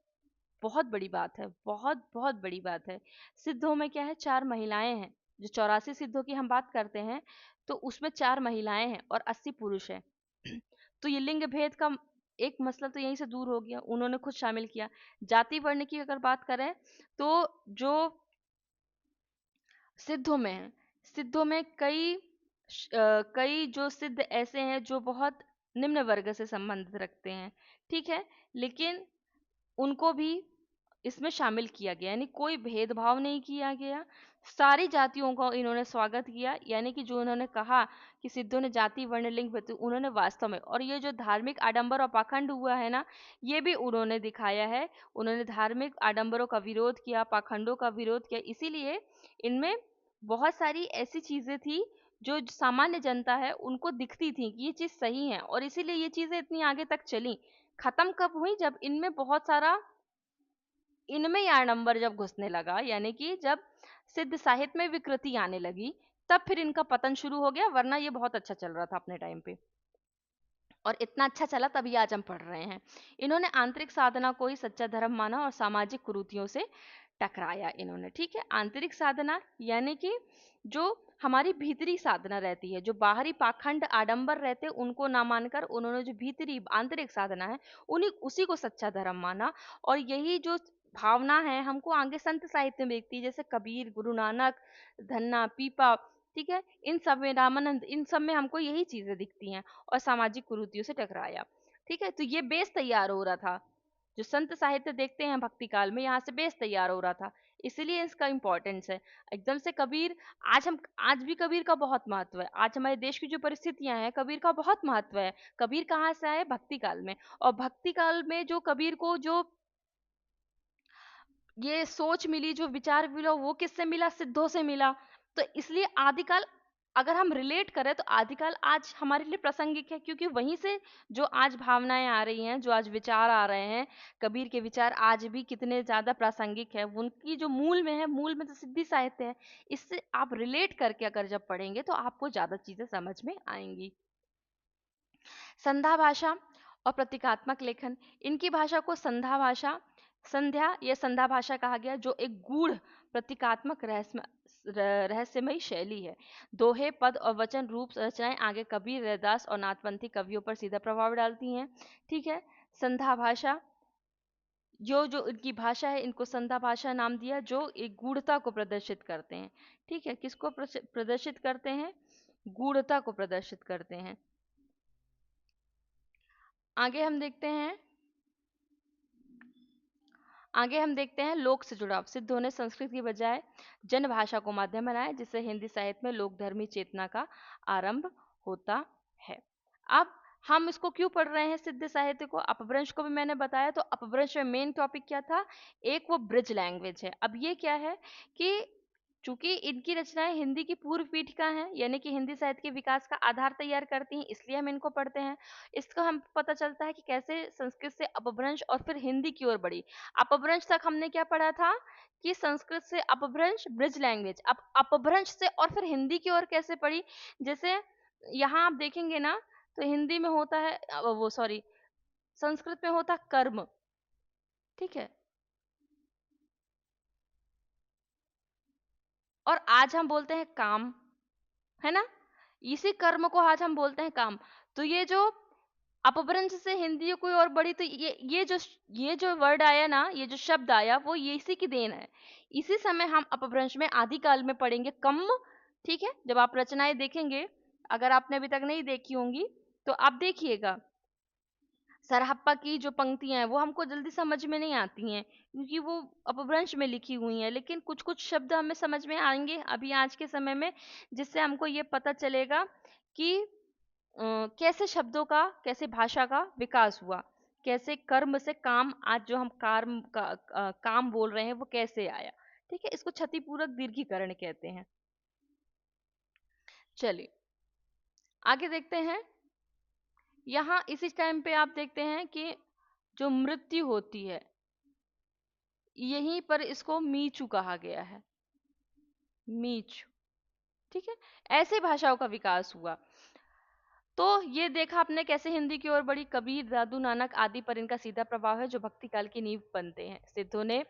बहुत बड़ी बात है, बहुत बहुत बड़ी बात है। सिद्धों में क्या है, 4 महिलाएं हैं। जो 84 सिद्धों की हम बात करते हैं, तो उसमें 4 महिलाएं हैं और 80 पुरुष हैं। तो ये लिंग भेद का एक मसला तो यहीं से दूर हो गया, उन्होंने खुद शामिल किया। जाति वर्ण की अगर बात करें, तो जो सिद्धों में है, सिद्धों में कई जो सिद्ध ऐसे हैं जो बहुत निम्न वर्ग से संबंध रखते हैं। ठीक है, लेकिन उनको भी इसमें शामिल किया गया, यानी कोई भेदभाव नहीं किया गया, सारी जातियों का इन्होंने स्वागत किया। यानी कि जो उन्होंने कहा कि सिद्धों ने जाति, वर्ण, लिंग भेद, उन्होंने वास्तव में, और ये जो धार्मिक आडंबर और पाखंड हुआ है ना, ये भी उन्होंने दिखाया है। उन्होंने धार्मिक आडंबरों का विरोध किया, पाखंडों का विरोध किया, इसीलिए इनमें बहुत सारी ऐसी चीजें थी जो सामान्य जनता है उनको दिखती थी कि ये चीज सही है, और इसीलिए ये चीजें इतनी आगे तक चली। खत्म कब हुई, जब इनमें बहुत सारा, इनमें यार नंबर जब घुसने लगा, यानी कि जब सिद्ध साहित्य में विकृति आने लगी, तब फिर इनका पतन शुरू हो गया। वरना ये बहुत अच्छा चल रहा था अपने टाइम पे, और इतना अच्छा चला तभी आज हम पढ़ रहे हैं। इन्होंने आंतरिक साधना को ही सच्चा धर्म माना और सामाजिक कुरीतियों से टकराया इन्होंने। ठीक है, आंतरिक साधना यानी कि जो हमारी भीतरी साधना रहती है, जो बाहरी पाखंड आडंबर रहते उनको ना मानकर उन्होंने जो भीतरी आंतरिक साधना है, उन्हीं उसी को सच्चा धर्म माना। और यही जो भावना है हमको आगे संत साहित्य में दिखती है, जैसे कबीर, गुरु नानक, धन्ना, पीपा, ठीक है, इन सब में रामानंद, इन सब में हमको यही चीजें दिखती हैं। और सामाजिक कुरीतियों से टकराया। ठीक है, तो ये बेस तैयार हो रहा था, जो संत साहित्य देखते हैं भक्ति काल में, यहाँ से बेस तैयार हो रहा था, इसीलिए इसका इंपॉर्टेंस है। एकदम से कबीर, आज भी कबीर का बहुत महत्व है। आज हमारे देश की जो परिस्थितियां हैं, कबीर का बहुत महत्व है। कबीर कहाँ से आए, भक्ति काल में। और भक्ति काल में जो कबीर को जो ये सोच मिली, जो विचार मिला, वो किससे मिला, सिद्धों से मिला। तो इसलिए आदिकाल अगर हम रिलेट करें तो आदिकाल आज हमारे लिए प्रासंगिक है, क्योंकि वहीं से जो आज भावनाएं आ रही हैं, जो आज विचार आ रहे हैं, कबीर के विचार आज भी कितने ज्यादा प्रासंगिक है। उनकी जो मूल में है, मूल में तो सिद्धि साहित्य है। इससे आप रिलेट करके अगर जब पढ़ेंगे तो आपको ज्यादा चीजें समझ में आएंगी। संध्या भाषा और प्रतीकात्मक लेखन, इनकी भाषा को संध्या भाषा, संध्या या संध्या भाषा कहा गया, जो एक गूढ़ प्रतीकात्मक रहस्यमयी शैली है। दोहे, पद और वचन रूप रचनाएं आगे कबीर, रैदास और नाथपंथी कवियों पर सीधा प्रभाव डालती हैं। ठीक है, संध्या भाषा, जो जो इनकी भाषा है, इनको संध्या भाषा नाम दिया, जो एक गूढ़ता को प्रदर्शित करते हैं। ठीक है, किसको प्रदर्शित करते हैं, गूढ़ता को प्रदर्शित करते हैं। आगे हम देखते हैं, लोक से जुड़ाव। सिद्धों ने संस्कृत की बजाय जन भाषा को माध्यम बनाया, जिससे हिंदी साहित्य में लोक धर्मी चेतना का आरंभ होता है। अब हम इसको क्यों पढ़ रहे हैं, सिद्ध साहित्य को, अपभ्रंश को भी मैंने बताया। तो अपभ्रंश में मेन टॉपिक क्या था, एक वो ब्रिज लैंग्वेज है। अब ये क्या है कि चूंकि इनकी रचनाएं हिंदी की पूर्व पीठिका हैं, यानी कि हिंदी साहित्य के विकास का आधार तैयार करती हैं, इसलिए हम इनको पढ़ते हैं। इसका हम पता चलता है कि कैसे संस्कृत से अपभ्रंश और फिर हिंदी की ओर बढ़ी। अपभ्रंश तक हमने क्या पढ़ा था कि संस्कृत से अपभ्रंश ब्रिज लैंग्वेज, अब अपभ्रंश से और फिर हिंदी की ओर कैसे पढ़ी। जैसे यहाँ आप देखेंगे ना, तो हिंदी में होता है वो सॉरी संस्कृत में होता कर्म, ठीक है, और आज हम बोलते हैं काम, है ना। इसी कर्म को आज हम बोलते हैं काम। तो ये जो अपभ्रंश से हिंदी कोई और बड़ी, तो ये जो वर्ड आया ना, ये जो शब्द आया, वो ये इसी की देन है। इसी समय हम अपभ्रंश में आदिकाल में पढ़ेंगे कम, ठीक है। जब आप रचनाएं देखेंगे, अगर आपने अभी तक नहीं देखी होंगी तो आप देखिएगा, सरहप्पा की जो पंक्तियां हैं वो हमको जल्दी समझ में नहीं आती हैं क्योंकि वो अपभ्रंश में लिखी हुई हैं, लेकिन कुछ कुछ शब्द हमें समझ में आएंगे अभी आज के समय में, जिससे हमको ये पता चलेगा कि कैसे शब्दों का, कैसे भाषा का विकास हुआ, कैसे कर्म से काम, आज जो हम काम बोल रहे हैं वो कैसे आया, ठीक है। इसको क्षतिपूरक दीर्घीकरण कहते हैं। चलिए आगे देखते हैं। यहाँ इसी टाइम पे आप देखते हैं कि जो मृत्यु होती है, यहीं पर इसको मीचू कहा गया है, मीचू, ठीक है। ऐसे भाषाओं का विकास हुआ। तो ये देखा आपने कैसे हिंदी की ओर बढ़ी, कबीर, दादू नानक आदि पर इनका सीधा प्रभाव है जो भक्ति काल की नींव बनते हैं। सिद्धों ने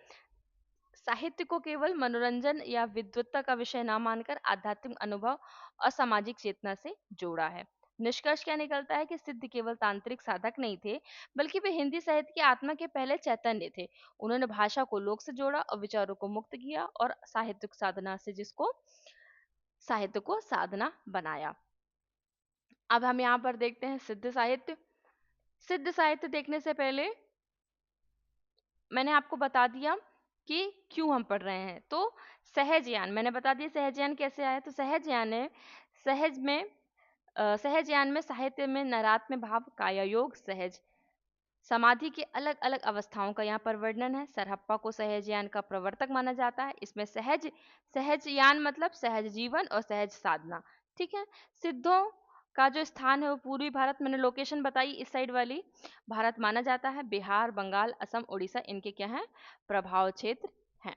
साहित्य को केवल मनोरंजन या विद्वत्ता का विषय ना मानकर आध्यात्मिक अनुभव और सामाजिक चेतना से जोड़ा है। निष्कर्ष क्या निकलता है कि सिद्ध केवल तांत्रिक साधक नहीं थे, बल्कि वे हिंदी साहित्य की आत्मा के पहले चैतन्य थे। उन्होंने भाषा को लोक से जोड़ा और विचारों को मुक्त किया और साहित्य को साधना बनाया। अब हम यहाँ पर देखते हैं सिद्ध साहित्य। सिद्ध साहित्य देखने से पहले मैंने आपको बता दिया कि क्यों हम पढ़ रहे हैं। तो सहज ज्ञान मैंने बता दिया, सहज ज्ञान कैसे आया। तो सहज ज्ञान है, सहज में सहज ज्ञान में साहित्य में नरात्म भाव, कायायोग, सहज समाधि की अलग अलग अवस्थाओं का यहाँ पर वर्णन है। सरहप्पा को सहज ज्ञान का प्रवर्तक माना जाता है। इसमें सहज सहज ज्ञान मतलब सहज जीवन और सहज साधना, ठीक है। सिद्धों का जो स्थान है वो पूर्वी भारत, मैंने लोकेशन बताई इस साइड वाली भारत माना जाता है। बिहार, बंगाल, असम, उड़ीसा इनके क्या है, प्रभाव क्षेत्र हैं।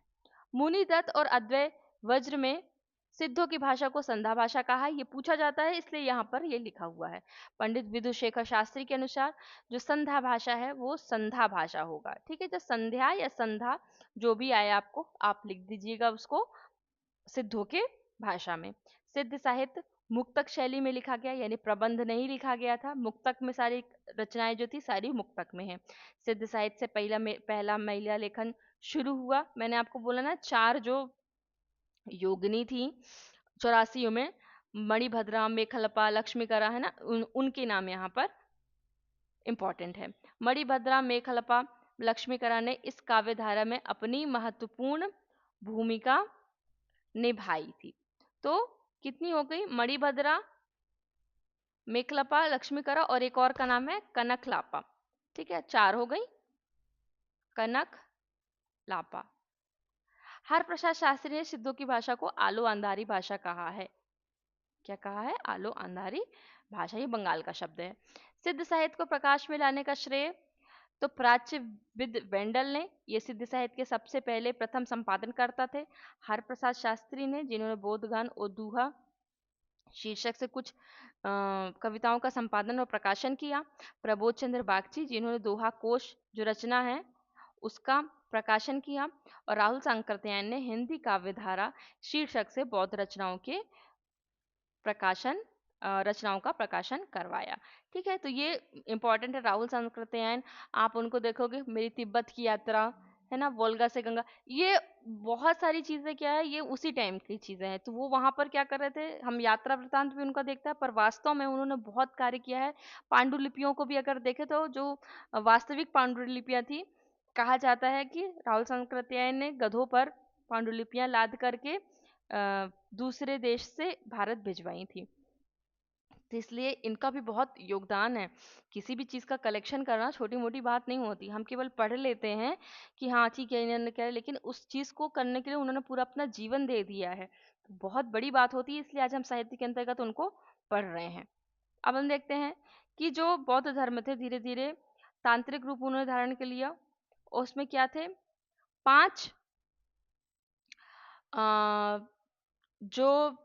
मुनि दत्त और अद्वै वज्र में सिद्धों की भाषा को संध्या भाषा कहा है, ये पूछा जाता है इसलिए यहाँ पर ये लिखा हुआ है। पंडित विधुशेखर शास्त्री के अनुसार जो संध्या भाषा है वो संध्या भाषा होगा, ठीक है। जो संध्या या संध्या जो भी आए आपको, आप लिख दीजिएगा उसको सिद्धों के भाषा में। सिद्ध साहित्य मुक्तक शैली में लिखा गया, यानी प्रबंध नहीं लिखा गया था। मुक्तक में सारी रचनाएं जो थी सारी मुक्तक में है। सिद्ध साहित्य से पहला महिला लेखन शुरू हुआ। मैंने आपको बोला ना, चार जो योगिनी थी 84 में, मणिभद्रा, मेखलपा, लक्ष्मीकरा, है ना, उनके नाम यहाँ पर इंपॉर्टेंट है। मणिभद्रा, मेखलपा, लक्ष्मीकरा ने इस काव्य धारा में अपनी महत्वपूर्ण भूमिका निभाई थी। तो कितनी हो गई, मणिभद्रा, मेखलपा, लक्ष्मीकरा और एक और का नाम है कनकलापा, ठीक है, चार हो गई। कनक लापा। हर प्रसाद शास्त्री ने सिद्धों की भाषा को आलो अंधारी भाषा कहा है। क्या कहा है, आलो अंधारी भाषा, ये बंगाल का शब्द है। सिद्ध साहित्य को प्रकाश में लाने का श्रेय तो प्राच्य विद वेंडल ने, ये सिद्ध साहित्य के सबसे पहले प्रथम संपादन करता थे। हर प्रसाद शास्त्री ने, जिन्होंने बोधगान और दूहा शीर्षक से कुछ कविताओं का संपादन और प्रकाशन किया। प्रबोध चंद्र बागची, जिन्होंने दोहा कोश जो रचना है उसका प्रकाशन किया। और राहुल सांकृत्यायन ने हिंदी काव्यधारा शीर्षक से बौद्ध रचनाओं का प्रकाशन करवाया, ठीक है। तो ये इंपॉर्टेंट है, राहुल सांकृत्यायन। आप उनको देखोगे, मेरी तिब्बत की यात्रा, है ना, वोल्गा से गंगा, ये बहुत सारी चीजें क्या है, ये उसी टाइम की चीजें हैं। तो वो वहां पर क्या कर रहे थे, हम यात्रा वृतांत भी उनका देखते हैं, पर वास्तव में उन्होंने बहुत कार्य किया है। पांडुलिपियों को भी अगर देखें तो जो वास्तविक पांडुलिपियां थी, कहा जाता है कि राहुल सांकृत्यायन ने गधों पर पांडुलिपियां लाद करके दूसरे देश से भारत भिजवाई थी। तो इसलिए इनका भी बहुत योगदान है। किसी भी चीज़ का कलेक्शन करना छोटी मोटी बात नहीं होती। हम केवल पढ़ लेते हैं कि हाँ ठीक है इन्होंने क्या है, लेकिन उस चीज़ को करने के लिए उन्होंने पूरा अपना जीवन दे दिया है। तो बहुत बड़ी बात होती है, इसलिए आज हम साहित्य के अंतर्गत उनको पढ़ रहे हैं। अब हम देखते हैं कि जो बौद्ध धर्म थे धीरे धीरे तांत्रिक रूप उन्होंने धारण कर लिया। और उसमें क्या थे, 5 जो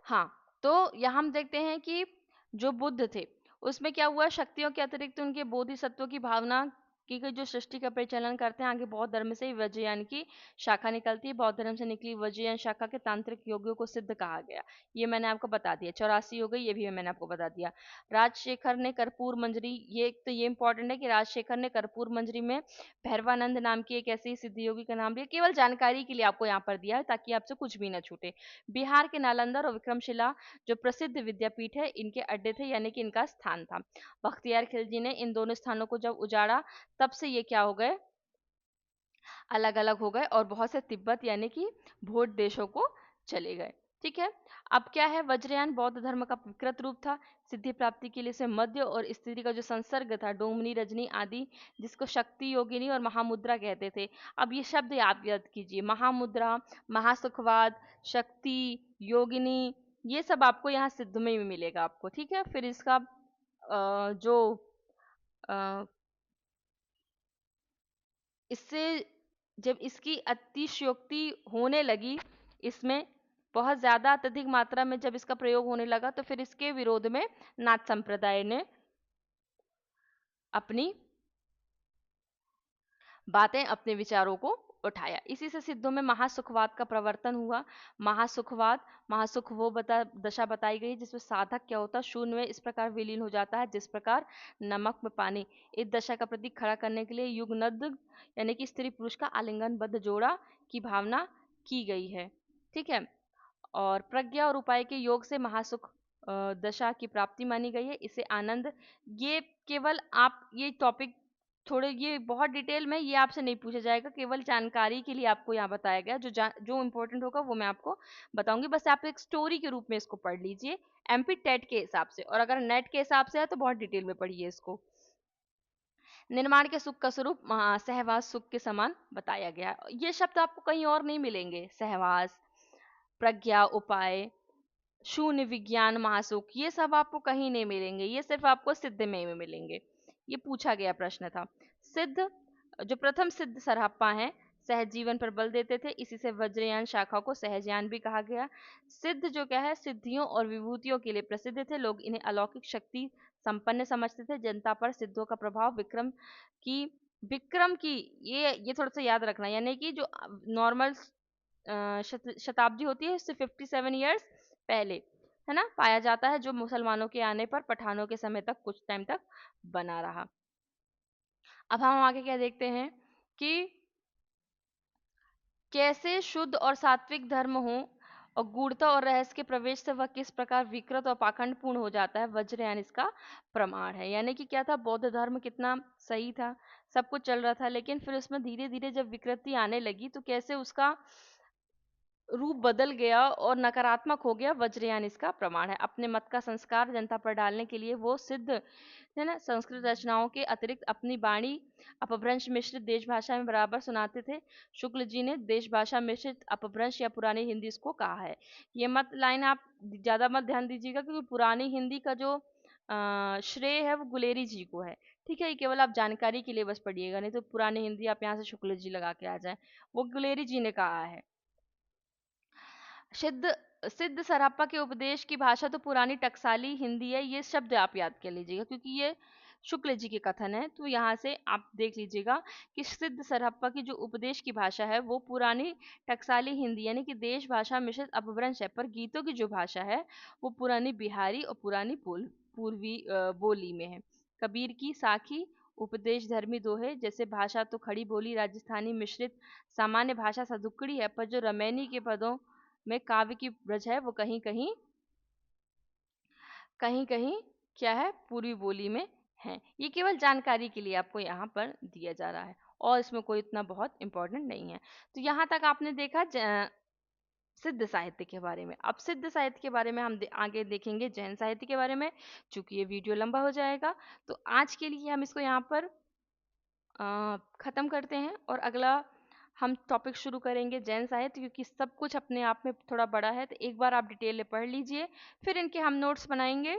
हाँ, तो यहाँ हम देखते हैं कि जो बुद्ध थे, उसमें क्या हुआ, शक्तियों के अतिरिक्त उनके बोधिसत्व की भावना की जो सृष्टि का परिचालन करते हैं, आगे बौद्ध धर्म से ही वज्रयान की शाखा निकलती है। बौद्ध धर्म से निकली वज्रयान शाखा के तांत्रिक योगियों को सिद्ध कहा गया। ये मैंने आपको बता दिया। 84 हो गई, ये भी मैंने आपको बता दिया। राजशेखर ने कर्पूर मंजरी, ये एक तो ये इंपॉर्टेंट है कि राजशेखर ने कर्पूर मंजरी में भैरवानंद नाम की एक ऐसी सिद्ध योगी का नाम लिया। केवल जानकारी के लिए आपको यहाँ पर दिया है ताकि आपसे कुछ भी ना छूटे। बिहार के नालंदा और विक्रमशिला जो प्रसिद्ध विद्यापीठ है, इनके अड्डे थे, यानी कि इनका स्थान था। बख्तियार खिलजी ने इन दोनों स्थानों को जब उजाड़ा, तब से ये क्या हो गए, अलग अलग हो गए और बहुत से तिब्बत यानी कि भोट देशों को चले गए। ठीक है। अब क्या है, वज्रयान बौद्ध धर्म का विकृत रूप था। सिद्धि प्राप्ति के लिए से मध्य और स्त्री का जो संसर्ग था, डोमनी, रजनी आदि, जिसको शक्ति योगिनी और महामुद्रा कहते थे। अब ये शब्द आप याद कीजिए, महामुद्रा, महासुखवाद, शक्ति, योगिनी, ये सब आपको यहाँ सिद्ध में भी मिलेगा आपको। ठीक है। फिर इसका जो अ, इससे जब इसकी अतिशयोक्ति होने लगी, इसमें बहुत ज़्यादा अत्यधिक मात्रा में जब इसका प्रयोग होने लगा, तो फिर इसके विरोध में नाथ संप्रदाय ने अपनी बातें, अपने विचारों को उठाया। इसी से सिद्धों में महासुखवाद का प्रवर्तन हुआ। महासुखवाद, महासुख वो दशा बताई गई जिसमें साधक क्या होता है, शून्य में इस प्रकार विलीन हो जाता है जिस प्रकार नमक में पानी। इस दशा का प्रतीक खड़ा करने के लिए युगनद यानी कि स्त्री पुरुष का आलिंगनबद्ध जोड़ा की भावना की गई है। ठीक है। और प्रज्ञा और उपाय के योग से महासुख दशा की प्राप्ति मानी गई है। इसे आनंद, ये केवल आप ये टॉपिक थोड़े, ये बहुत डिटेल में ये आपसे नहीं पूछा जाएगा, केवल जानकारी के लिए आपको यहाँ बताया गया। जो इम्पोर्टेंट होगा वो मैं आपको बताऊंगी। बस आप एक स्टोरी के रूप में इसको पढ़ लीजिए एमपी टेट के हिसाब से, और अगर नेट के हिसाब से है तो बहुत डिटेल में पढ़िए इसको। निर्माण के सुख का स्वरूप सहवास सुख के समान बताया गया है। ये शब्द आपको कहीं और नहीं मिलेंगे। सहवास, प्रज्ञा, उपाय, शून्य, विज्ञान, महासुख, ये सब आपको कहीं नहीं मिलेंगे। ये सिर्फ आपको सिद्ध में मिलेंगे। ये पूछा गया प्रश्न था। सिद्ध, जो प्रथम सिद्ध सरहप्पा हैं, सहज जीवन पर बल देते थे। इसी से वज्रयान शाखा को सहजयान भी कहा गया। सिद्ध जो क्या है, सिद्धियों और विभूतियों के लिए प्रसिद्ध थे। लोग इन्हें अलौकिक शक्ति संपन्न समझते थे। जनता पर सिद्धों का प्रभाव की विक्रम की, ये थोड़ा सा याद रखना, यानी कि जो नॉर्मल शताब्दी होती है, इससे 57 ईयर्स पहले, है ना, पाया जाता है, जो मुसलमानों के आने पर पठानों के समय तक, कुछ टाइम तक बना रहा। अब हम आगे क्या देखते हैं कि कैसे शुद्ध और सात्विक धर्म हो और गूढ़ता और रहस्य के प्रवेश से वह किस प्रकार विकृत और पाखंडपूर्ण हो जाता है। वज्रयान इसका प्रमाण है। यानी कि क्या था, बौद्ध धर्म कितना सही था, सब कुछ चल रहा था, लेकिन फिर उसमें धीरे धीरे जब विकृति आने लगी तो कैसे उसका रूप बदल गया और नकारात्मक हो गया। वज्रयान इसका प्रमाण है। अपने मत का संस्कार जनता पर डालने के लिए वो सिद्ध, है ना, संस्कृत रचनाओं के अतिरिक्त अपनी वाणी अपभ्रंश मिश्रित देश भाषा में बराबर सुनाते थे। शुक्ल जी ने देश भाषा मिश्रित अपभ्रंश या पुरानी हिंदी इसको कहा है। ये मत लाइन आप ज्यादा मत ध्यान दीजिएगा, क्योंकि पुरानी हिंदी का जो श्रेय है वो गुलेरी जी को है। ठीक है, ये केवल आप जानकारी के लिए बस पढ़िएगा, नहीं तो पुरानी हिंदी आप यहाँ से शुक्ल जी लगा के आ जाए, वो गुलेरी जी ने कहा है। सिद्ध सिद्ध सरहप्पा के उपदेश की भाषा तो पुरानी टकसाली हिंदी है। ये शब्द आप याद कर लीजिएगा, क्योंकि ये शुक्ल जी के कथन है। तो यहाँ से आप देख लीजिएगा कि सिद्ध सरहप्पा की जो उपदेश की भाषा है वो पुरानी टकसाली हिंदी यानी कि देश भाषा मिश्रित अपभ्रंश है, पर गीतों की जो भाषा है वो पुरानी बिहारी और पुरानी पूर्वी बोली में है। कबीर की साखी उपदेश धर्मी दोहे, जैसे भाषा तो खड़ी बोली राजस्थानी मिश्रित सामान्य भाषा सदुक्कड़ी है, पर जो रमैनी के पदों में काव्य की ब्रज है वो कहीं कहीं क्या है, पूर्वी बोली में है। ये केवल जानकारी के लिए आपको यहाँ पर दिया जा रहा है। और इसमें कोई इतना बहुत इम्पोर्टेंट नहीं है। तो यहाँ तक आपने देखा सिद्ध साहित्य के बारे में। अब सिद्ध साहित्य के बारे में हम आगे देखेंगे जैन साहित्य के बारे में। चूंकि ये वीडियो लंबा हो जाएगा तो आज के लिए हम इसको यहाँ पर ख़त्म करते हैं और अगला हम टॉपिक शुरू करेंगे जैन साहित्य, क्योंकि सब कुछ अपने आप में थोड़ा बड़ा है। तो एक बार आप डिटेल में पढ़ लीजिए, फिर इनके हम नोट्स बनाएंगे।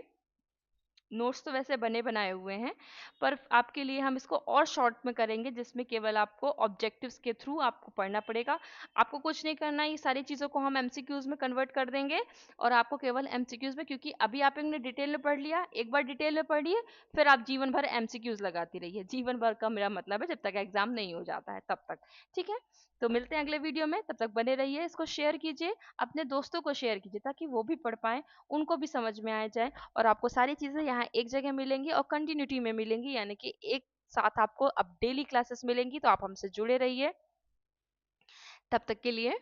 नोट्स तो वैसे बने बनाए हुए हैं, पर आपके लिए हम इसको और शॉर्ट में करेंगे, जिसमें केवल आपको ऑब्जेक्टिव्स के थ्रू आपको पढ़ना पड़ेगा। आपको कुछ नहीं करना, ये सारी चीज़ों को हम एमसीक्यूज में कन्वर्ट कर देंगे और आपको केवल एमसीक्यूज में, क्योंकि अभी आपने डिटेल में पढ़ लिया, एक बार डिटेल में पढ़िए, फिर आप जीवन भर एमसीक्यूज लगाती रहिए। जीवन भर का मेरा मतलब है जब तक एग्जाम नहीं हो जाता है तब तक। ठीक है, तो मिलते हैं अगले वीडियो में, तब तक बने रहिए। इसको शेयर कीजिए, अपने दोस्तों को शेयर कीजिए, ताकि वो भी पढ़ पाएँ, उनको भी समझ में आ जाए और आपको सारी चीज़ें यहाँ एक जगह मिलेंगी और कंटिन्यूटी में मिलेंगी, यानी कि एक साथ आपको अब डेली क्लासेस मिलेंगी। तो आप हमसे जुड़े रहिए। तब तक के लिए